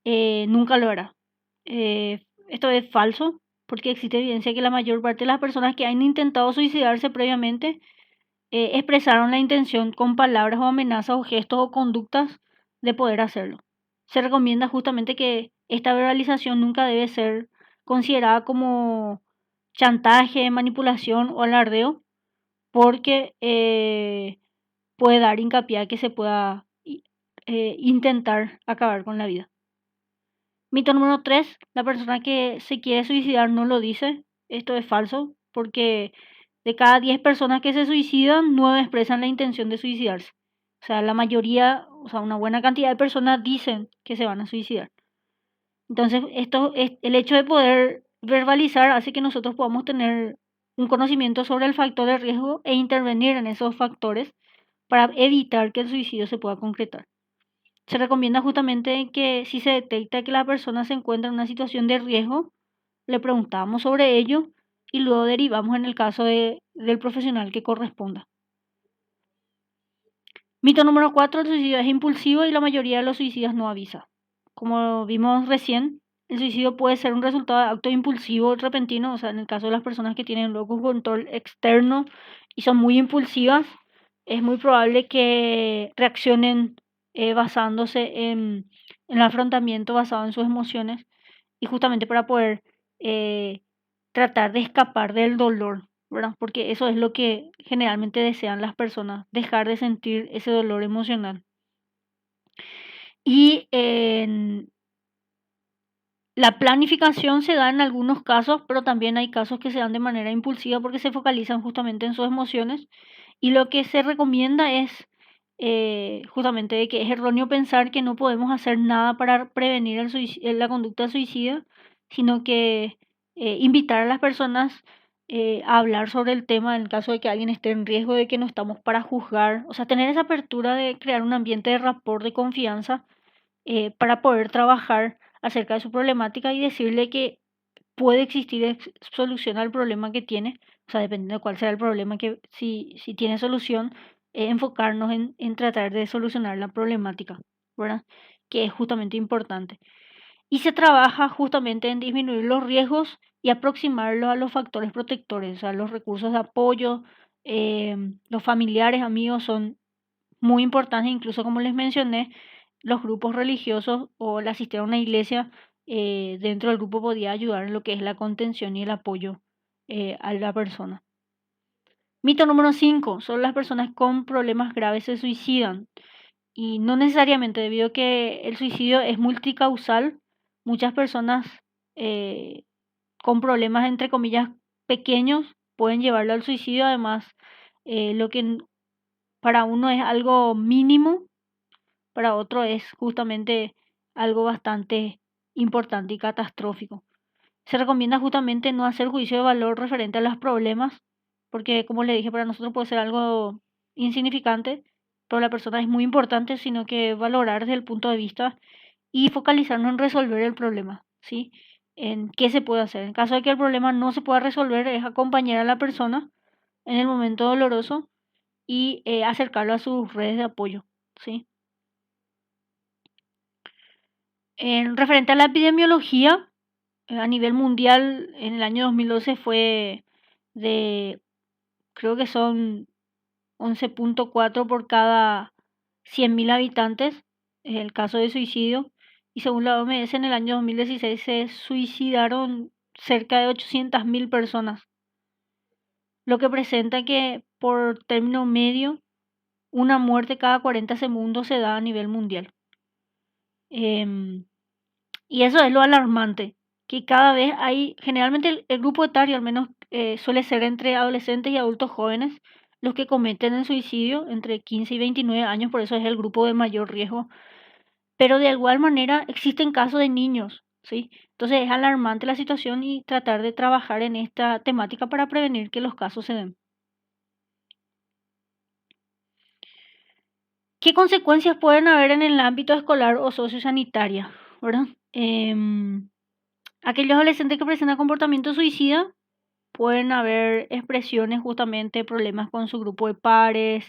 nunca lo hará. Esto es falso, porque existe evidencia que la mayor parte de las personas que han intentado suicidarse previamente expresaron la intención con palabras o amenazas o gestos o conductas de poder hacerlo. Se recomienda justamente que esta verbalización nunca debe ser considerada como chantaje, manipulación o alardeo, porque puede dar hincapié a que se pueda intentar acabar con la vida. Mito número 3, la persona que se quiere suicidar no lo dice. Esto es falso, porque de cada 10 personas que se suicidan, 9 expresan la intención de suicidarse. O sea, la mayoría, o sea, una buena cantidad de personas dicen que se van a suicidar. Entonces, el hecho de poder verbalizar hace que nosotros podamos tener un conocimiento sobre el factor de riesgo e intervenir en esos factores para evitar que el suicidio se pueda concretar. Se recomienda justamente que si se detecta que la persona se encuentra en una situación de riesgo, le preguntamos sobre ello y luego derivamos en el caso del profesional que corresponda. Mito número 4: el suicidio es impulsivo y la mayoría de los suicidas no avisa. Como vimos recién, el suicidio puede ser un resultado de acto impulsivo repentino, o sea, en el caso de las personas que tienen luego control externo y son muy impulsivas, es muy probable que reaccionen basándose en el afrontamiento basado en sus emociones y justamente para poder eh, tratar de escapar del dolor, ¿verdad? Porque eso es lo que generalmente desean las personas, dejar de sentir ese dolor emocional. Y la planificación se da en algunos casos, pero también hay casos que se dan de manera impulsiva porque se focalizan justamente en sus emociones. Y lo que se recomienda es justamente de que es erróneo pensar que no podemos hacer nada para prevenir la conducta suicida, sino que invitar a las personas a hablar sobre el tema en caso de que alguien esté en riesgo, de que no estamos para juzgar. O sea, tener esa apertura de crear un ambiente de rapport, de confianza, para poder trabajar acerca de su problemática y decirle que puede existir solución al problema que tiene, o sea, dependiendo de cuál sea el problema, que si tiene solución, enfocarnos en tratar de solucionar la problemática, ¿verdad? Que es justamente importante. Y se trabaja justamente en disminuir los riesgos y aproximarlos a los factores protectores, o sea, los recursos de apoyo, los familiares, amigos son muy importantes, incluso como les mencioné, los grupos religiosos o el asistir a una iglesia dentro del grupo podía ayudar en lo que es la contención y el apoyo a la persona. Mito número 5: solo las personas con problemas graves se suicidan. Y no necesariamente, debido a que el suicidio es multicausal, muchas personas eh, con problemas, entre comillas, pequeños pueden llevarlo al suicidio. Además, lo que para uno es algo mínimo, para otro es justamente algo bastante importante y catastrófico. Se recomienda justamente no hacer juicio de valor referente a los problemas, porque como le dije, para nosotros puede ser algo insignificante, pero la persona es muy importante, sino que valorar desde el punto de vista y focalizarnos en resolver el problema, ¿sí? En qué se puede hacer. En caso de que el problema no se pueda resolver, es acompañar a la persona en el momento doloroso y acercarlo a sus redes de apoyo, ¿sí? En referente a la epidemiología, a nivel mundial, en el año 2012 fue de, creo que son 11,4 por cada 100.000 habitantes, el caso de suicidio. Y según la OMS, en el año 2016 se suicidaron cerca de 800.000 personas, lo que presenta que por término medio, una muerte cada 40 segundos se da a nivel mundial. Em, Y eso es lo alarmante, que cada vez hay, generalmente el grupo etario al menos suele ser entre adolescentes y adultos jóvenes los que cometen el suicidio entre 15 y 29 años, por eso es el grupo de mayor riesgo. Pero de igual manera existen casos de niños, ¿sí? Entonces es alarmante la situación y tratar de trabajar en esta temática para prevenir que los casos se den. ¿Qué consecuencias pueden haber en el ámbito escolar o sociosanitaria? ¿Verdad? Aquellos adolescentes que presentan comportamiento suicida pueden haber expresiones, justamente problemas con su grupo de pares,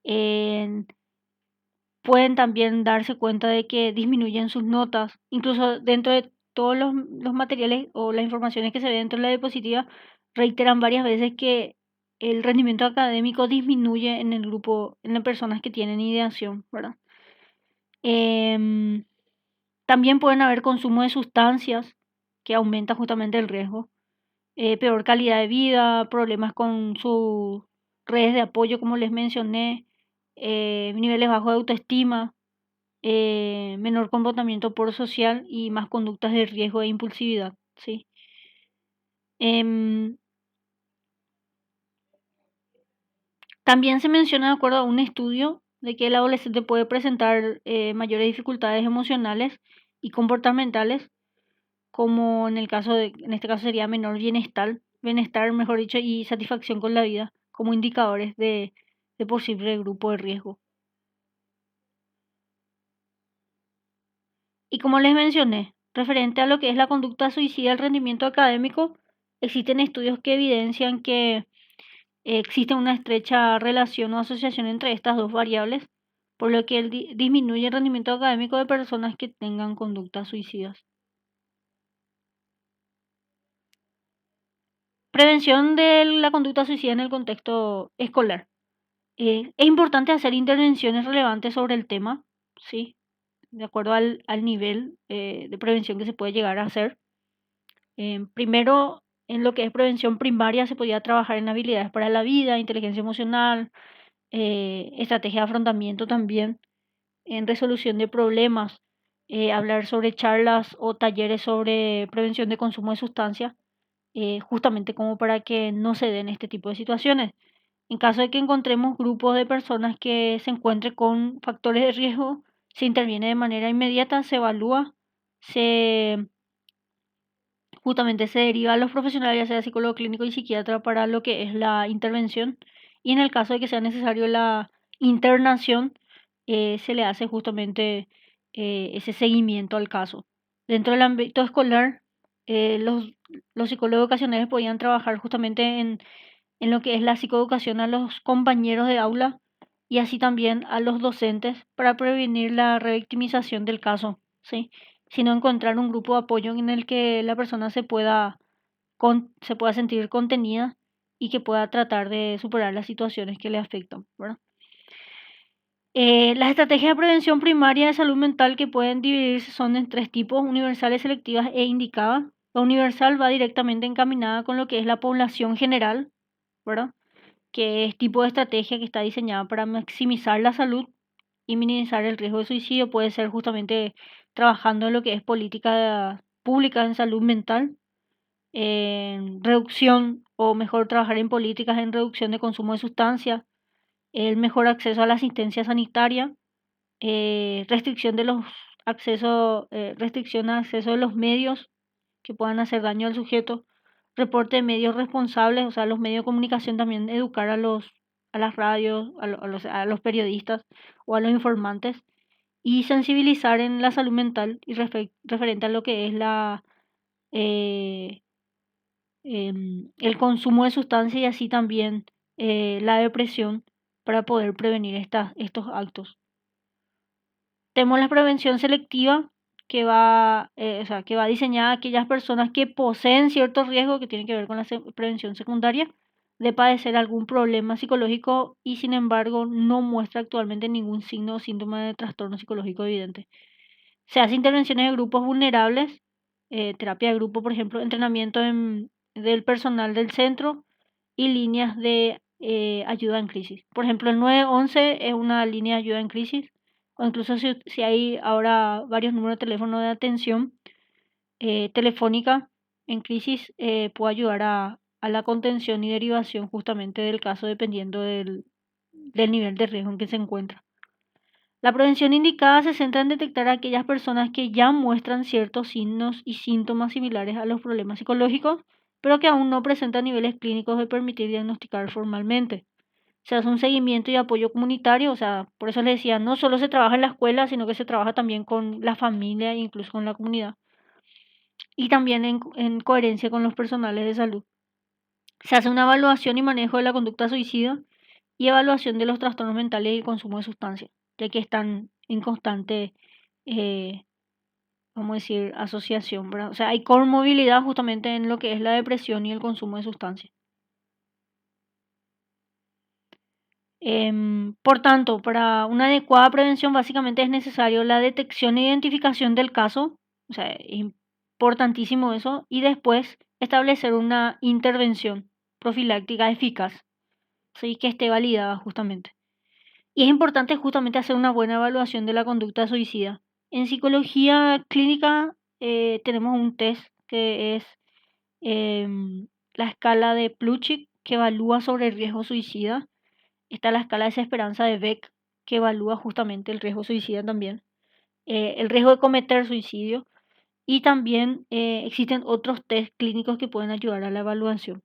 en- pueden también darse cuenta de que disminuyen sus notas, incluso dentro de todos los materiales o las informaciones que se ven dentro de la diapositiva, reiteran varias veces que el rendimiento académico disminuye en el grupo, en las personas que tienen ideación, ¿verdad? Em, También pueden haber consumo de sustancias que aumenta justamente el riesgo, peor calidad de vida, problemas con sus redes de apoyo, como les mencioné, niveles bajos de autoestima, menor comportamiento social y más conductas de riesgo e impulsividad, ¿sí? Em, También se menciona, de acuerdo a un estudio, de que el adolescente puede presentar mayores dificultades emocionales y comportamentales como en el caso en este caso sería menor bienestar, mejor dicho, y satisfacción con la vida, como indicadores de posible grupo de riesgo. Y como les mencioné, referente a lo que es la conducta suicida, el rendimiento académico, existen estudios que evidencian que existe una estrecha relación o asociación entre estas dos variables, por lo que disminuye el rendimiento académico de personas que tengan conductas suicidas. Prevención de la conducta suicida en el contexto escolar. Es importante hacer intervenciones relevantes sobre el tema, ¿sí? De acuerdo al nivel de prevención que se puede llegar a hacer. Primero, en lo que es prevención primaria, se podía trabajar en habilidades para la vida, inteligencia emocional, estrategia de afrontamiento también, en resolución de problemas, hablar sobre charlas o talleres sobre prevención de consumo de sustancias, justamente como para que no se den este tipo de situaciones. En caso de que encontremos grupos de personas que se encuentren con factores de riesgo, se interviene de manera inmediata, se evalúa, se justamente se deriva a los profesionales, ya sea psicólogo clínico y psiquiatra, para lo que es la intervención. Y en el caso de que sea necesario la internación, se le hace justamente ese seguimiento al caso. Dentro del ámbito escolar, eh, los, los psicólogos ocasionales podían trabajar justamente en lo que es la psicoeducación a los compañeros de aula y así también a los docentes para prevenir la revictimización del caso, ¿sí? Sino encontrar un grupo de apoyo en el que la persona se pueda sentir contenida y que pueda tratar de superar las situaciones que le afectan, ¿verdad? Las estrategias de prevención primaria de salud mental que pueden dividirse son en tres tipos: universales, selectivas e indicadas. La universal va directamente encaminada con lo que es la población general, ¿verdad? Que es tipo de estrategia que está diseñada para maximizar la salud y minimizar el riesgo de suicidio. Puede ser justamente trabajando en lo que es política pública en salud mental, en reducción o mejor trabajar en políticas en reducción de consumo de sustancias, el mejor acceso a la asistencia sanitaria, restricción de los restricción al acceso de los medios que puedan hacer daño al sujeto, reporte de medios responsables, o sea, los medios de comunicación también educar a las radios, a los periodistas o a los informantes y sensibilizar en la salud mental y referente a lo que es eh, el consumo de sustancias y así también la depresión para poder prevenir estos actos. Tenemos la prevención selectiva o sea, que va diseñada a aquellas personas que poseen cierto riesgo que tiene que ver con la prevención secundaria de padecer algún problema psicológico y sin embargo no muestra actualmente ningún signo o síntoma de trastorno psicológico evidente. Se hace intervenciones de grupos vulnerables, terapia de grupo, por ejemplo, del personal del centro y líneas de ayuda en crisis. Por ejemplo, el 911 es una línea de ayuda en crisis, o incluso si hay ahora varios números de teléfono de atención telefónica en crisis, puede ayudar a la contención y derivación justamente del caso dependiendo del nivel de riesgo en que se encuentra. La prevención indicada se centra en detectar a aquellas personas que ya muestran ciertos signos y síntomas similares a los problemas psicológicos, pero que aún no presentan niveles clínicos de permitir diagnosticar formalmente. Se hace un seguimiento y apoyo comunitario, o sea, por eso les decía, no solo se trabaja en la escuela, sino que se trabaja también con la familia e incluso con la comunidad. Y también en coherencia con los personales de salud. Se hace una evaluación y manejo de la conducta suicida y evaluación de los trastornos mentales y el consumo de sustancias, ya que están en constante, eh, vamos a decir, asociación, ¿verdad? O sea, hay comorbilidad justamente en lo que es la depresión y el consumo de sustancias. Por tanto, para una adecuada prevención básicamente es necesario la detección e identificación del caso, o sea, es importantísimo eso, y después establecer una intervención profiláctica eficaz, ¿sí? Que esté validada justamente. Y es importante justamente hacer una buena evaluación de la conducta suicida. En psicología clínica tenemos un test que es la escala de Plutchik, que evalúa sobre el riesgo suicida. Está la escala de desesperanza de Beck, que evalúa justamente el riesgo suicida también. El riesgo de cometer suicidio. y también existen otros test clínicos que pueden ayudar a la evaluación.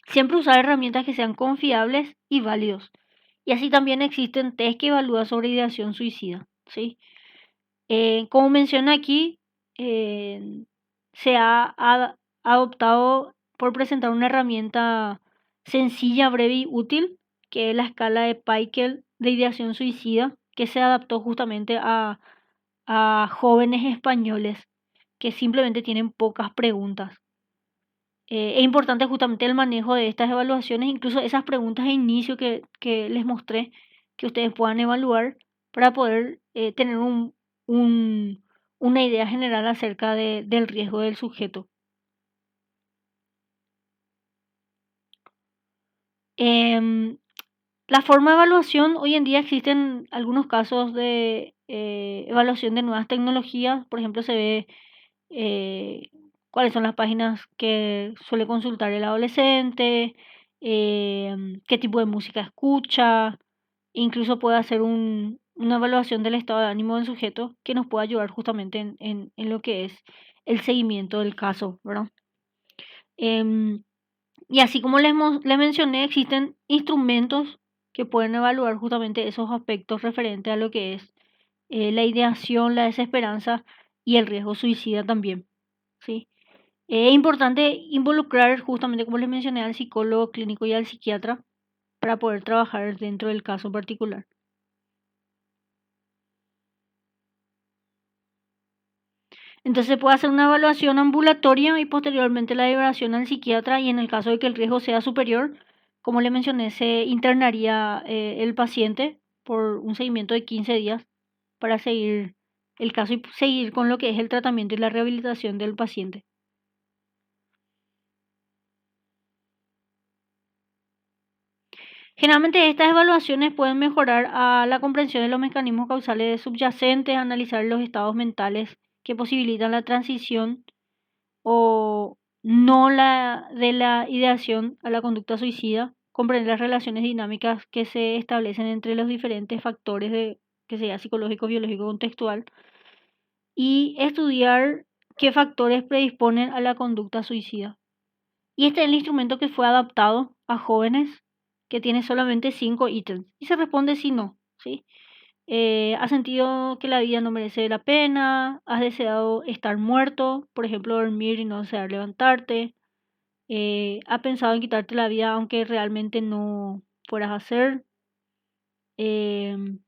Siempre usar herramientas que sean confiables y válidos. Y así también existen test que evalúan sobre ideación suicida, ¿sí? Como menciona aquí, eh, se ha adoptado por presentar una herramienta sencilla, breve y útil, que es la escala de Peikel de ideación suicida, que se adaptó justamente a jóvenes españoles que simplemente tienen pocas preguntas. Es importante justamente el manejo de estas evaluaciones, incluso esas preguntas de inicio que les mostré, que ustedes puedan evaluar para poder tener una idea general acerca del riesgo del sujeto. Em, la forma de evaluación, hoy en día existen algunos casos de evaluación de nuevas tecnologías, por ejemplo, se ve eh, cuáles son las páginas que suele consultar el adolescente, qué tipo de música escucha, incluso puede hacer una evaluación del estado de ánimo del sujeto que nos puede ayudar justamente en lo que es el seguimiento del caso, ¿verdad? Em, y así como les mencioné, existen instrumentos que pueden evaluar justamente esos aspectos referentes a lo que es la ideación, la desesperanza y el riesgo suicida también, ¿sí? Es importante involucrar justamente, como les mencioné, al psicólogo clínico y al psiquiatra para poder trabajar dentro del caso particular. Entonces se puede hacer una evaluación ambulatoria y posteriormente la evaluación al psiquiatra y en el caso de que el riesgo sea superior, como le mencioné, se internaría el paciente por un seguimiento de 15 días para seguir el caso y seguir con lo que es el tratamiento y la rehabilitación del paciente. Generalmente estas evaluaciones pueden mejorar a la comprensión de los mecanismos causales subyacentes, analizar los estados mentales que posibilitan la transición o no la de la ideación a la conducta suicida, comprender las relaciones dinámicas que se establecen entre los diferentes factores de que sea psicológico, biológico, contextual y estudiar qué factores predisponen a la conducta suicida. Y este es el instrumento que fue adaptado a jóvenes que tiene solamente 5 ítems. Y se responde si no, ¿sí? ¿Has sentido que la vida no merece la pena? ¿Has deseado estar muerto? Por ejemplo, dormir y no desear levantarte. ¿Has pensado en quitarte la vida aunque realmente no fueras a hacer? Em,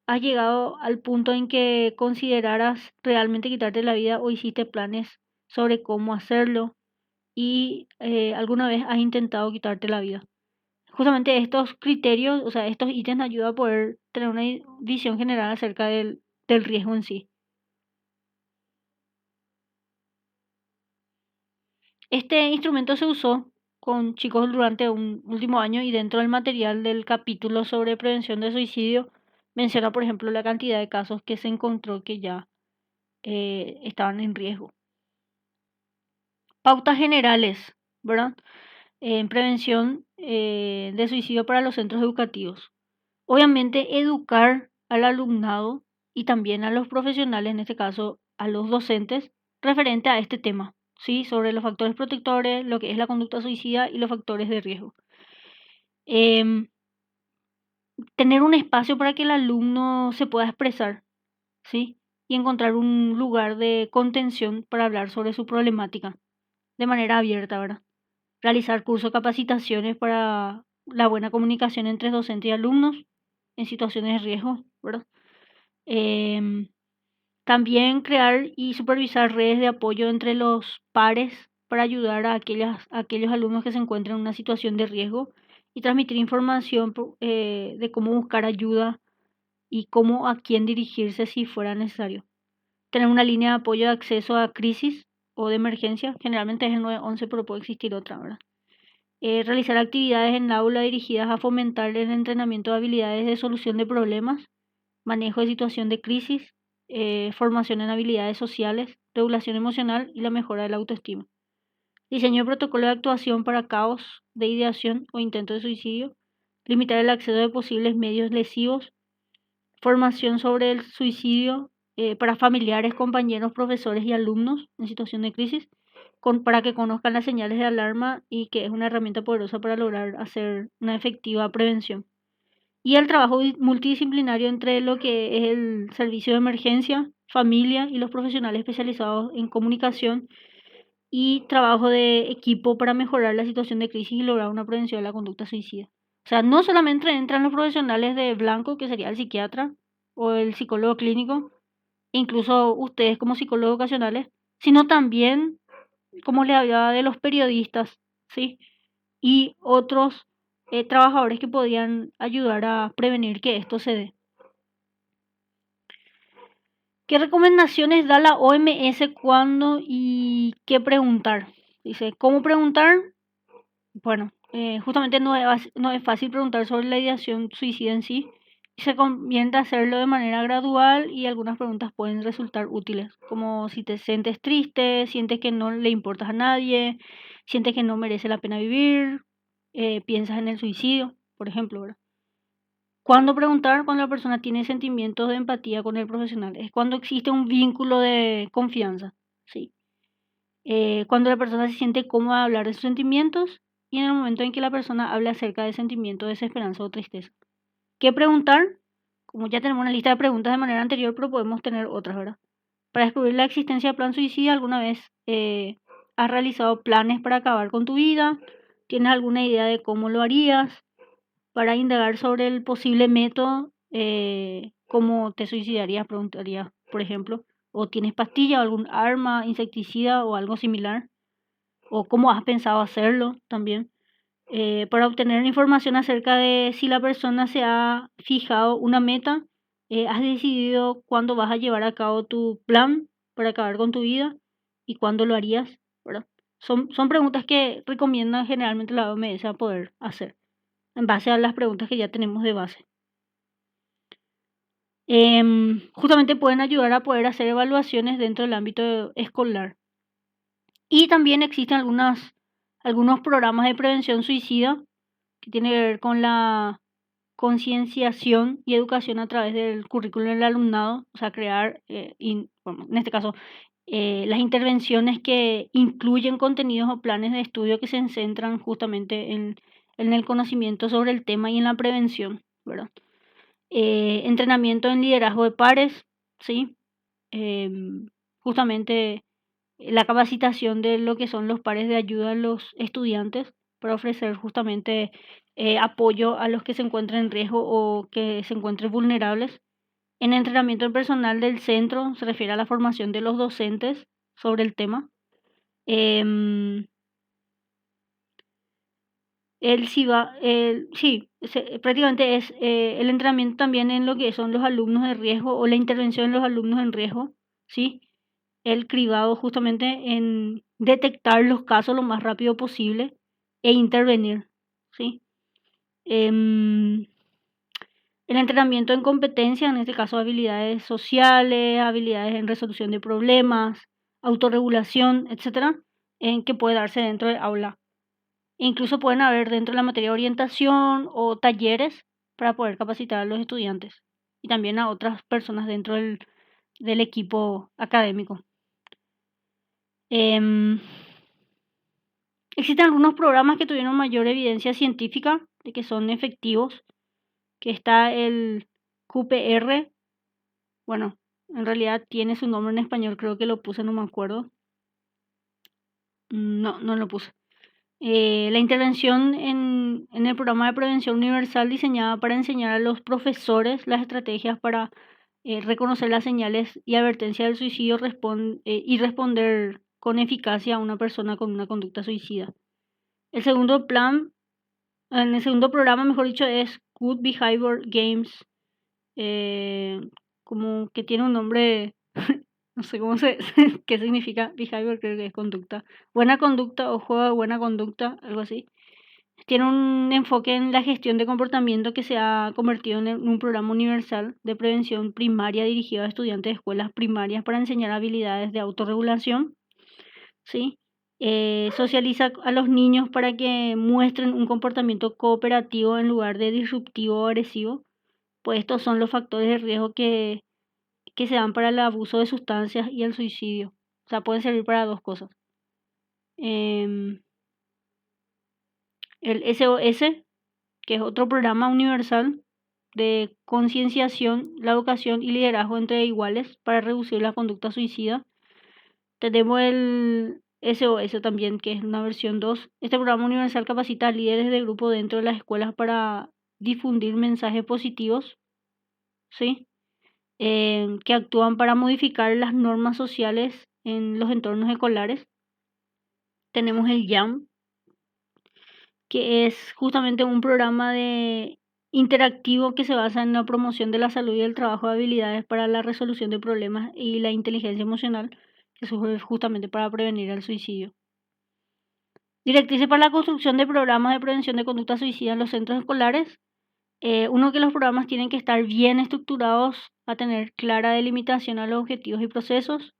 ¿Has llegado al punto en que consideraras realmente quitarte la vida o hiciste planes sobre cómo hacerlo? Y alguna vez has intentado quitarte la vida. Justamente estos criterios, o sea, estos ítems ayudan a poder tener una visión general acerca del riesgo en sí. Este instrumento se usó con chicos durante un último año y dentro del material del capítulo sobre prevención de suicidio menciona, por ejemplo, la cantidad de casos que se encontró que ya estaban en riesgo. Pautas generales, ¿verdad? En prevención de suicidio para los centros educativos. Obviamente, educar al alumnado y también a los profesionales, en este caso a los docentes, referente a este tema, ¿sí? Sobre los factores protectores, lo que es la conducta suicida y los factores de riesgo. Em, Tener un espacio para que el alumno se pueda expresar, ¿sí? Y encontrar un lugar de contención para hablar sobre su problemática de manera abierta, ¿verdad? Realizar cursos de capacitaciones para la buena comunicación entre docente y alumnos en situaciones de riesgo, ¿verdad? Em, También crear y supervisar redes de apoyo entre los pares para ayudar a aquellos alumnos que se encuentran en una situación de riesgo y transmitir información de cómo buscar ayuda y cómo a quién dirigirse si fuera necesario. Tener una línea de apoyo de acceso a crisis o de emergencia, generalmente es el 911, pero puede existir otra, ¿verdad? Realizar actividades en el aula dirigidas a fomentar el entrenamiento de habilidades de solución de problemas, manejo de situación de crisis, formación en habilidades sociales, regulación emocional y la mejora de la autoestima. Diseño de protocolo de actuación para caos de ideación o intento de suicidio, limitar el acceso de posibles medios lesivos, formación sobre el suicidio para familiares, compañeros, profesores y alumnos en situación de crisis, para que conozcan las señales de alarma y que es una herramienta poderosa para lograr hacer una efectiva prevención. Y el trabajo multidisciplinario entre lo que es el servicio de emergencia, familia y los profesionales especializados en comunicación y trabajo de equipo para mejorar la situación de crisis y lograr una prevención de la conducta suicida. O sea, no solamente entran los profesionales de blanco, que sería el psiquiatra o el psicólogo clínico, incluso ustedes como psicólogos ocasionales, sino también, como le hablaba, de los periodistas, ¿sí? Y otros trabajadores que podían ayudar a prevenir que esto se dé. ¿Qué recomendaciones da la OMS cuándo y qué preguntar? Dice, ¿cómo preguntar? Bueno, justamente no es fácil preguntar sobre la ideación suicida en sí. Se conviene hacerlo de manera gradual y algunas preguntas pueden resultar útiles, como si te sientes triste, sientes que no le importas a nadie, sientes que no merece la pena vivir, piensas en el suicidio, por ejemplo, ¿verdad? ¿Cuándo preguntar? Cuando la persona tiene sentimientos de empatía con el profesional. Es cuando existe un vínculo de confianza, ¿sí? Cuando la persona se siente cómoda de hablar de sus sentimientos y en el momento en que la persona habla acerca de sentimientos de desesperanza o tristeza. ¿Qué preguntar? Como ya tenemos una lista de preguntas de manera anterior, pero podemos tener otras, ¿verdad? Para descubrir la existencia del plan suicida, ¿alguna vez has realizado planes para acabar con tu vida? ¿Tienes alguna idea de cómo lo harías? Para indagar sobre el posible método, ¿cómo te suicidarías? Preguntaría, por ejemplo. ¿O tienes pastilla o algún arma, insecticida o algo similar? ¿O cómo has pensado hacerlo también? Para obtener información acerca de si la persona se ha fijado una meta, has decidido cuándo vas a llevar a cabo tu plan para acabar con tu vida y cuándo lo harías, ¿verdad? Son preguntas que recomiendan generalmente la OMS a poder hacer en base a las preguntas que ya tenemos de base. Justamente pueden ayudar a poder hacer evaluaciones dentro del ámbito escolar. Y también existen algunos programas de prevención suicida que tienen que ver con la concienciación y educación a través del currículum del alumnado, o sea, crear, bueno, en este caso, las intervenciones que incluyen contenidos o planes de estudio que se centran justamente en el conocimiento sobre el tema y en la prevención, ¿verdad? Entrenamiento en liderazgo de pares, ¿sí? Justamente la capacitación de lo que son los pares de ayuda a los estudiantes para ofrecer justamente apoyo a los que se encuentren en riesgo o que se encuentren vulnerables. En entrenamiento del personal del centro se refiere a la formación de los docentes sobre el tema. Em, prácticamente es el entrenamiento también en lo que son los alumnos de riesgo o la intervención en los alumnos en riesgo, ¿sí? El cribado justamente en detectar los casos lo más rápido posible e intervenir, ¿sí? Em, el entrenamiento en competencia, en este caso habilidades sociales, habilidades en resolución de problemas, autorregulación, etcétera, en que puede darse dentro del aula. Incluso pueden haber dentro de la materia de orientación o talleres para poder capacitar a los estudiantes y también a otras personas dentro del equipo académico. Em, Existen algunos programas que tuvieron mayor evidencia científica de que son efectivos, que está el QPR, bueno, en realidad tiene su nombre en español, creo que lo puse, no me acuerdo. No, no lo puse. La intervención en el programa de prevención universal diseñada para enseñar a los profesores las estrategias para reconocer las señales y advertencias del suicidio y responder con eficacia a una persona con una conducta suicida. El segundo plan, en el segundo programa, mejor dicho, es Good Behavior Games, como que tiene un nombre, no sé cómo qué significa behavior, creo que es conducta. Buena conducta o juego de buena conducta, algo así. Tiene un enfoque en la gestión de comportamiento que se ha convertido en un programa universal de prevención primaria dirigido a estudiantes de escuelas primarias para enseñar habilidades de autorregulación, ¿sí? Socializa a los niños para que muestren un comportamiento cooperativo en lugar de disruptivo o agresivo, pues estos son los factores de riesgo que se dan para el abuso de sustancias y el suicidio. O sea, pueden servir para dos cosas. Em, el SOS, que es otro programa universal de concienciación, la educación y liderazgo entre iguales para reducir la conducta suicida. Tenemos el SOS también, que es una versión 2. Este programa universal capacita a líderes de grupo dentro de las escuelas para difundir mensajes positivos, ¿sí? Que actúan para modificar las normas sociales en los entornos escolares. Tenemos el YAM, que es justamente un programa de interactivo que se basa en la promoción de la salud y el trabajo de habilidades para la resolución de problemas y la inteligencia emocional, que sirve justamente para prevenir el suicidio. Directrices para la construcción de programas de prevención de conducta suicida en los centros escolares. Uno, que los programas tienen que estar bien estructurados, a tener clara delimitación a los objetivos y procesos.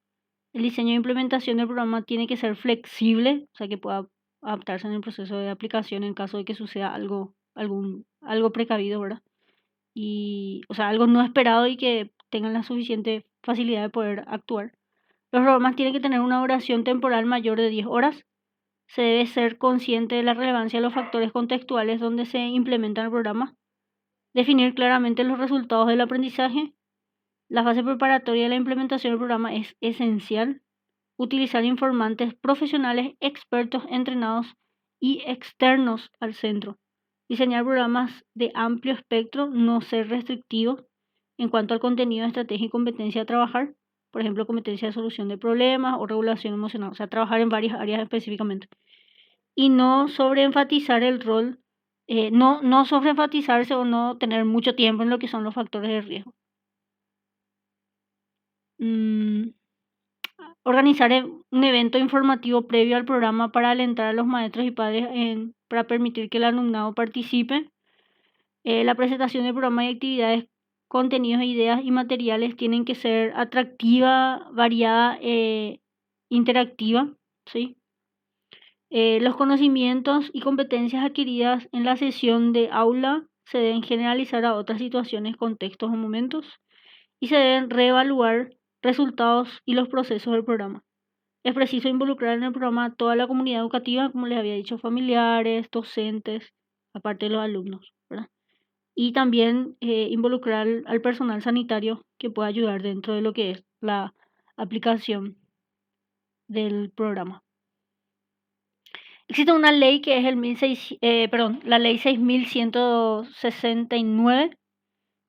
El diseño e implementación del programa tiene que ser flexible, o sea, que pueda adaptarse en el proceso de aplicación en caso de que suceda algo precavido, ¿verdad? Y, o sea, algo no esperado y que tengan la suficiente facilidad de poder actuar. Los programas tienen que tener una duración temporal mayor de 10 horas. Se debe ser consciente de la relevancia de los factores contextuales donde se implementa el programa. Definir claramente los resultados del aprendizaje. La fase preparatoria de la implementación del programa es esencial. Utilizar informantes profesionales, expertos, entrenados y externos al centro. Diseñar programas de amplio espectro, no ser restrictivo en cuanto al contenido, estrategia y competencia a trabajar. Por ejemplo, competencia de solución de problemas o regulación emocional. O sea, trabajar en varias áreas específicamente. Y no sobreenfatizar el rol, no sobreenfatizarse o no tener mucho tiempo en lo que son los factores de riesgo. Mm, Organizar un evento informativo previo al programa para alentar a los maestros y padres para permitir que el alumnado participe. La presentación del programa y actividades, contenidos, ideas y materiales tienen que ser atractiva, variada, interactiva, ¿sí? Los conocimientos y competencias adquiridas en la sesión de aula se deben generalizar a otras situaciones, contextos o momentos y se deben reevaluar resultados y los procesos del programa. Es preciso involucrar en el programa a toda la comunidad educativa, como les había dicho, familiares, docentes, aparte de los alumnos, ¿verdad? Y también involucrar al personal sanitario que pueda ayudar dentro de lo que es la aplicación del programa. Existe una ley que es la ley 6169,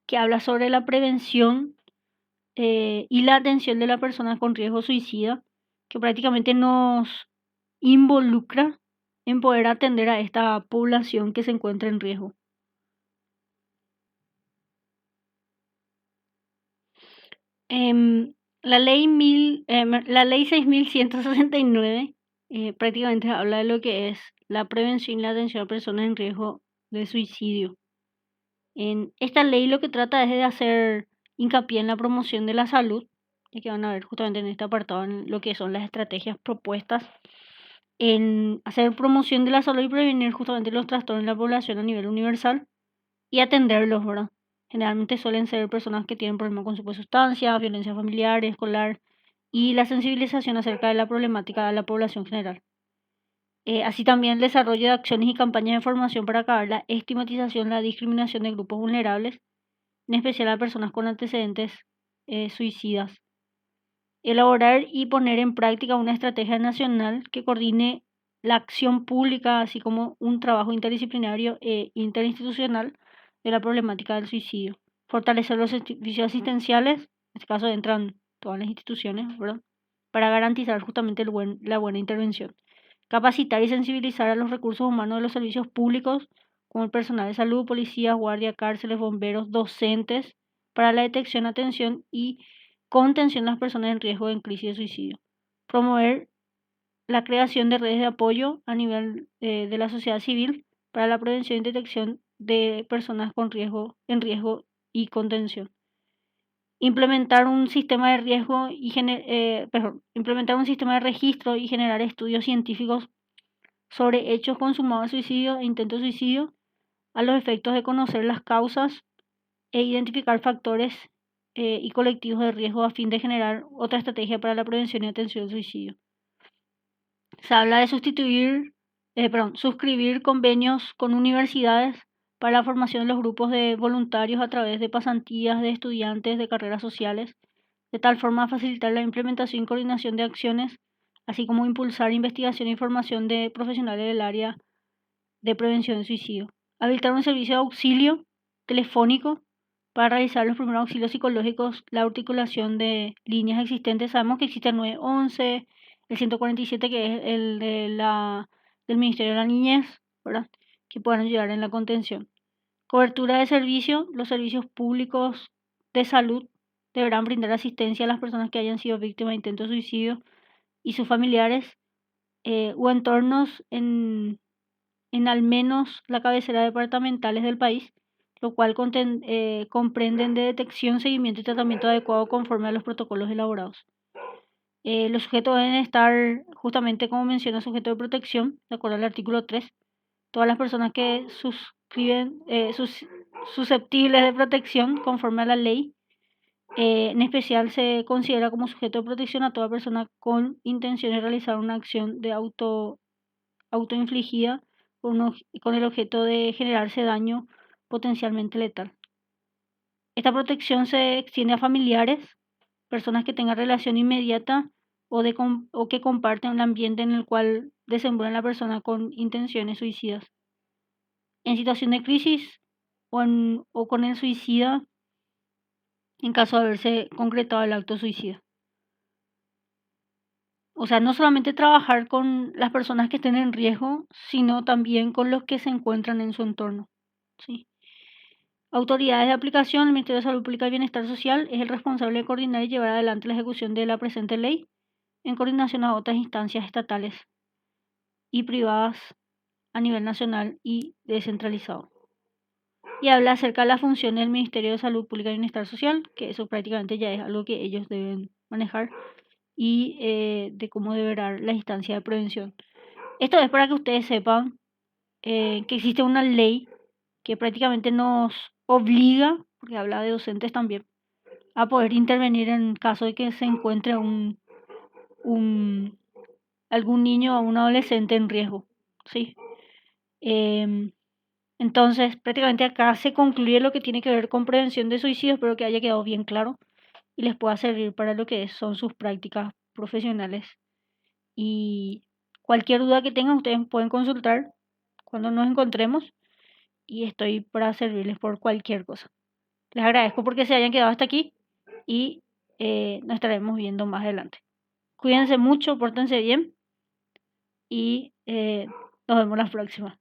que habla sobre la prevención y la atención de las personas con riesgo suicida, que prácticamente nos involucra en poder atender a esta población que se encuentra en riesgo. La ley 6169 prácticamente habla de lo que es la prevención y la atención a personas en riesgo de suicidio. En esta ley lo que trata es de hacer hincapié en la promoción de la salud, y que van a ver justamente en este apartado en lo que son las estrategias propuestas en hacer promoción de la salud y prevenir justamente los trastornos en la población a nivel universal y atenderlos, ¿verdad? Generalmente suelen ser personas que tienen problemas con su sustancia, violencia familiar, escolar y la sensibilización acerca de la problemática de la población general. Así también el desarrollo de acciones y campañas de formación para acabar la estigmatización, la discriminación de grupos vulnerables, en especial a personas con antecedentes suicidas. Elaborar y poner en práctica una estrategia nacional que coordine la acción pública, así como un trabajo interdisciplinario e interinstitucional de la problemática del suicidio. Fortalecer los servicios asistenciales, en este caso entran todas las instituciones, ¿verdad? Para garantizar justamente la buena intervención. Capacitar y sensibilizar a los recursos humanos de los servicios públicos, como el personal de salud, policías, guardia, cárceles, bomberos, docentes, para la detección, atención y contención de las personas en riesgo de crisis de suicidio. Promover la creación de redes de apoyo a nivel de la sociedad civil para la prevención y detección de personas en riesgo y contención. Implementar un sistema de implementar un sistema de registro y generar estudios científicos sobre hechos consumados de suicidio e intentos de suicidio, a los efectos de conocer las causas e identificar factores y colectivos de riesgo a fin de generar otra estrategia para la prevención y atención al suicidio. Se habla de suscribir convenios con universidades para la formación de los grupos de voluntarios a través de pasantías de estudiantes de carreras sociales, de tal forma a facilitar la implementación y coordinación de acciones, así como impulsar investigación e información de profesionales del área de prevención del suicidio. Habilitar un servicio de auxilio telefónico para realizar los primeros auxilios psicológicos, la articulación de líneas existentes. Sabemos que existe el 911, el 147, que es el del Ministerio de la Niñez, ¿verdad? Que puedan ayudar en la contención. Cobertura de servicio. Los servicios públicos de salud deberán brindar asistencia a las personas que hayan sido víctimas de intentos de suicidio y sus familiares o entornos en al menos la cabecera departamentales del país, lo cual comprenden de detección, seguimiento y tratamiento adecuado conforme a los protocolos elaborados. Los sujetos deben estar, justamente como menciona, sujetos de protección, de acuerdo al artículo 3. Todas las personas que susceptibles de protección conforme a la ley. En especial se considera como sujeto de protección a toda persona con intención de realizar una acción de autoinfligida con el objeto de generarse daño potencialmente letal. Esta protección se extiende a familiares, personas que tengan relación inmediata o que comparten un ambiente en el cual desenvuelve la persona con intenciones suicidas. En situación de crisis o con el suicida en caso de haberse concretado el acto suicida. O sea, no solamente trabajar con las personas que estén en riesgo, sino también con los que se encuentran en su entorno. ¿Sí? Autoridades de aplicación. El Ministerio de Salud Pública y Bienestar Social es el responsable de coordinar y llevar adelante la ejecución de la presente ley en coordinación a otras instancias estatales y privadas a nivel nacional y descentralizado. Y habla acerca de las funciones del Ministerio de Salud Pública y Bienestar Social, que eso prácticamente ya es algo que ellos deben manejar, y de cómo deberá la instancia de prevención. Esto es para que ustedes sepan que existe una ley que prácticamente nos obliga, porque habla de docentes también, a poder intervenir en caso de que se encuentre un, algún niño o un adolescente en riesgo. ¿Sí? Entonces, prácticamente acá se concluye lo que tiene que ver con prevención de suicidio. Espero que haya quedado bien claro y les pueda servir para lo que son sus prácticas profesionales. Y cualquier duda que tengan, ustedes pueden consultar cuando nos encontremos y estoy para servirles por cualquier cosa. Les agradezco porque se hayan quedado hasta aquí y nos estaremos viendo más adelante. Cuídense mucho, pórtense bien y nos vemos la próxima.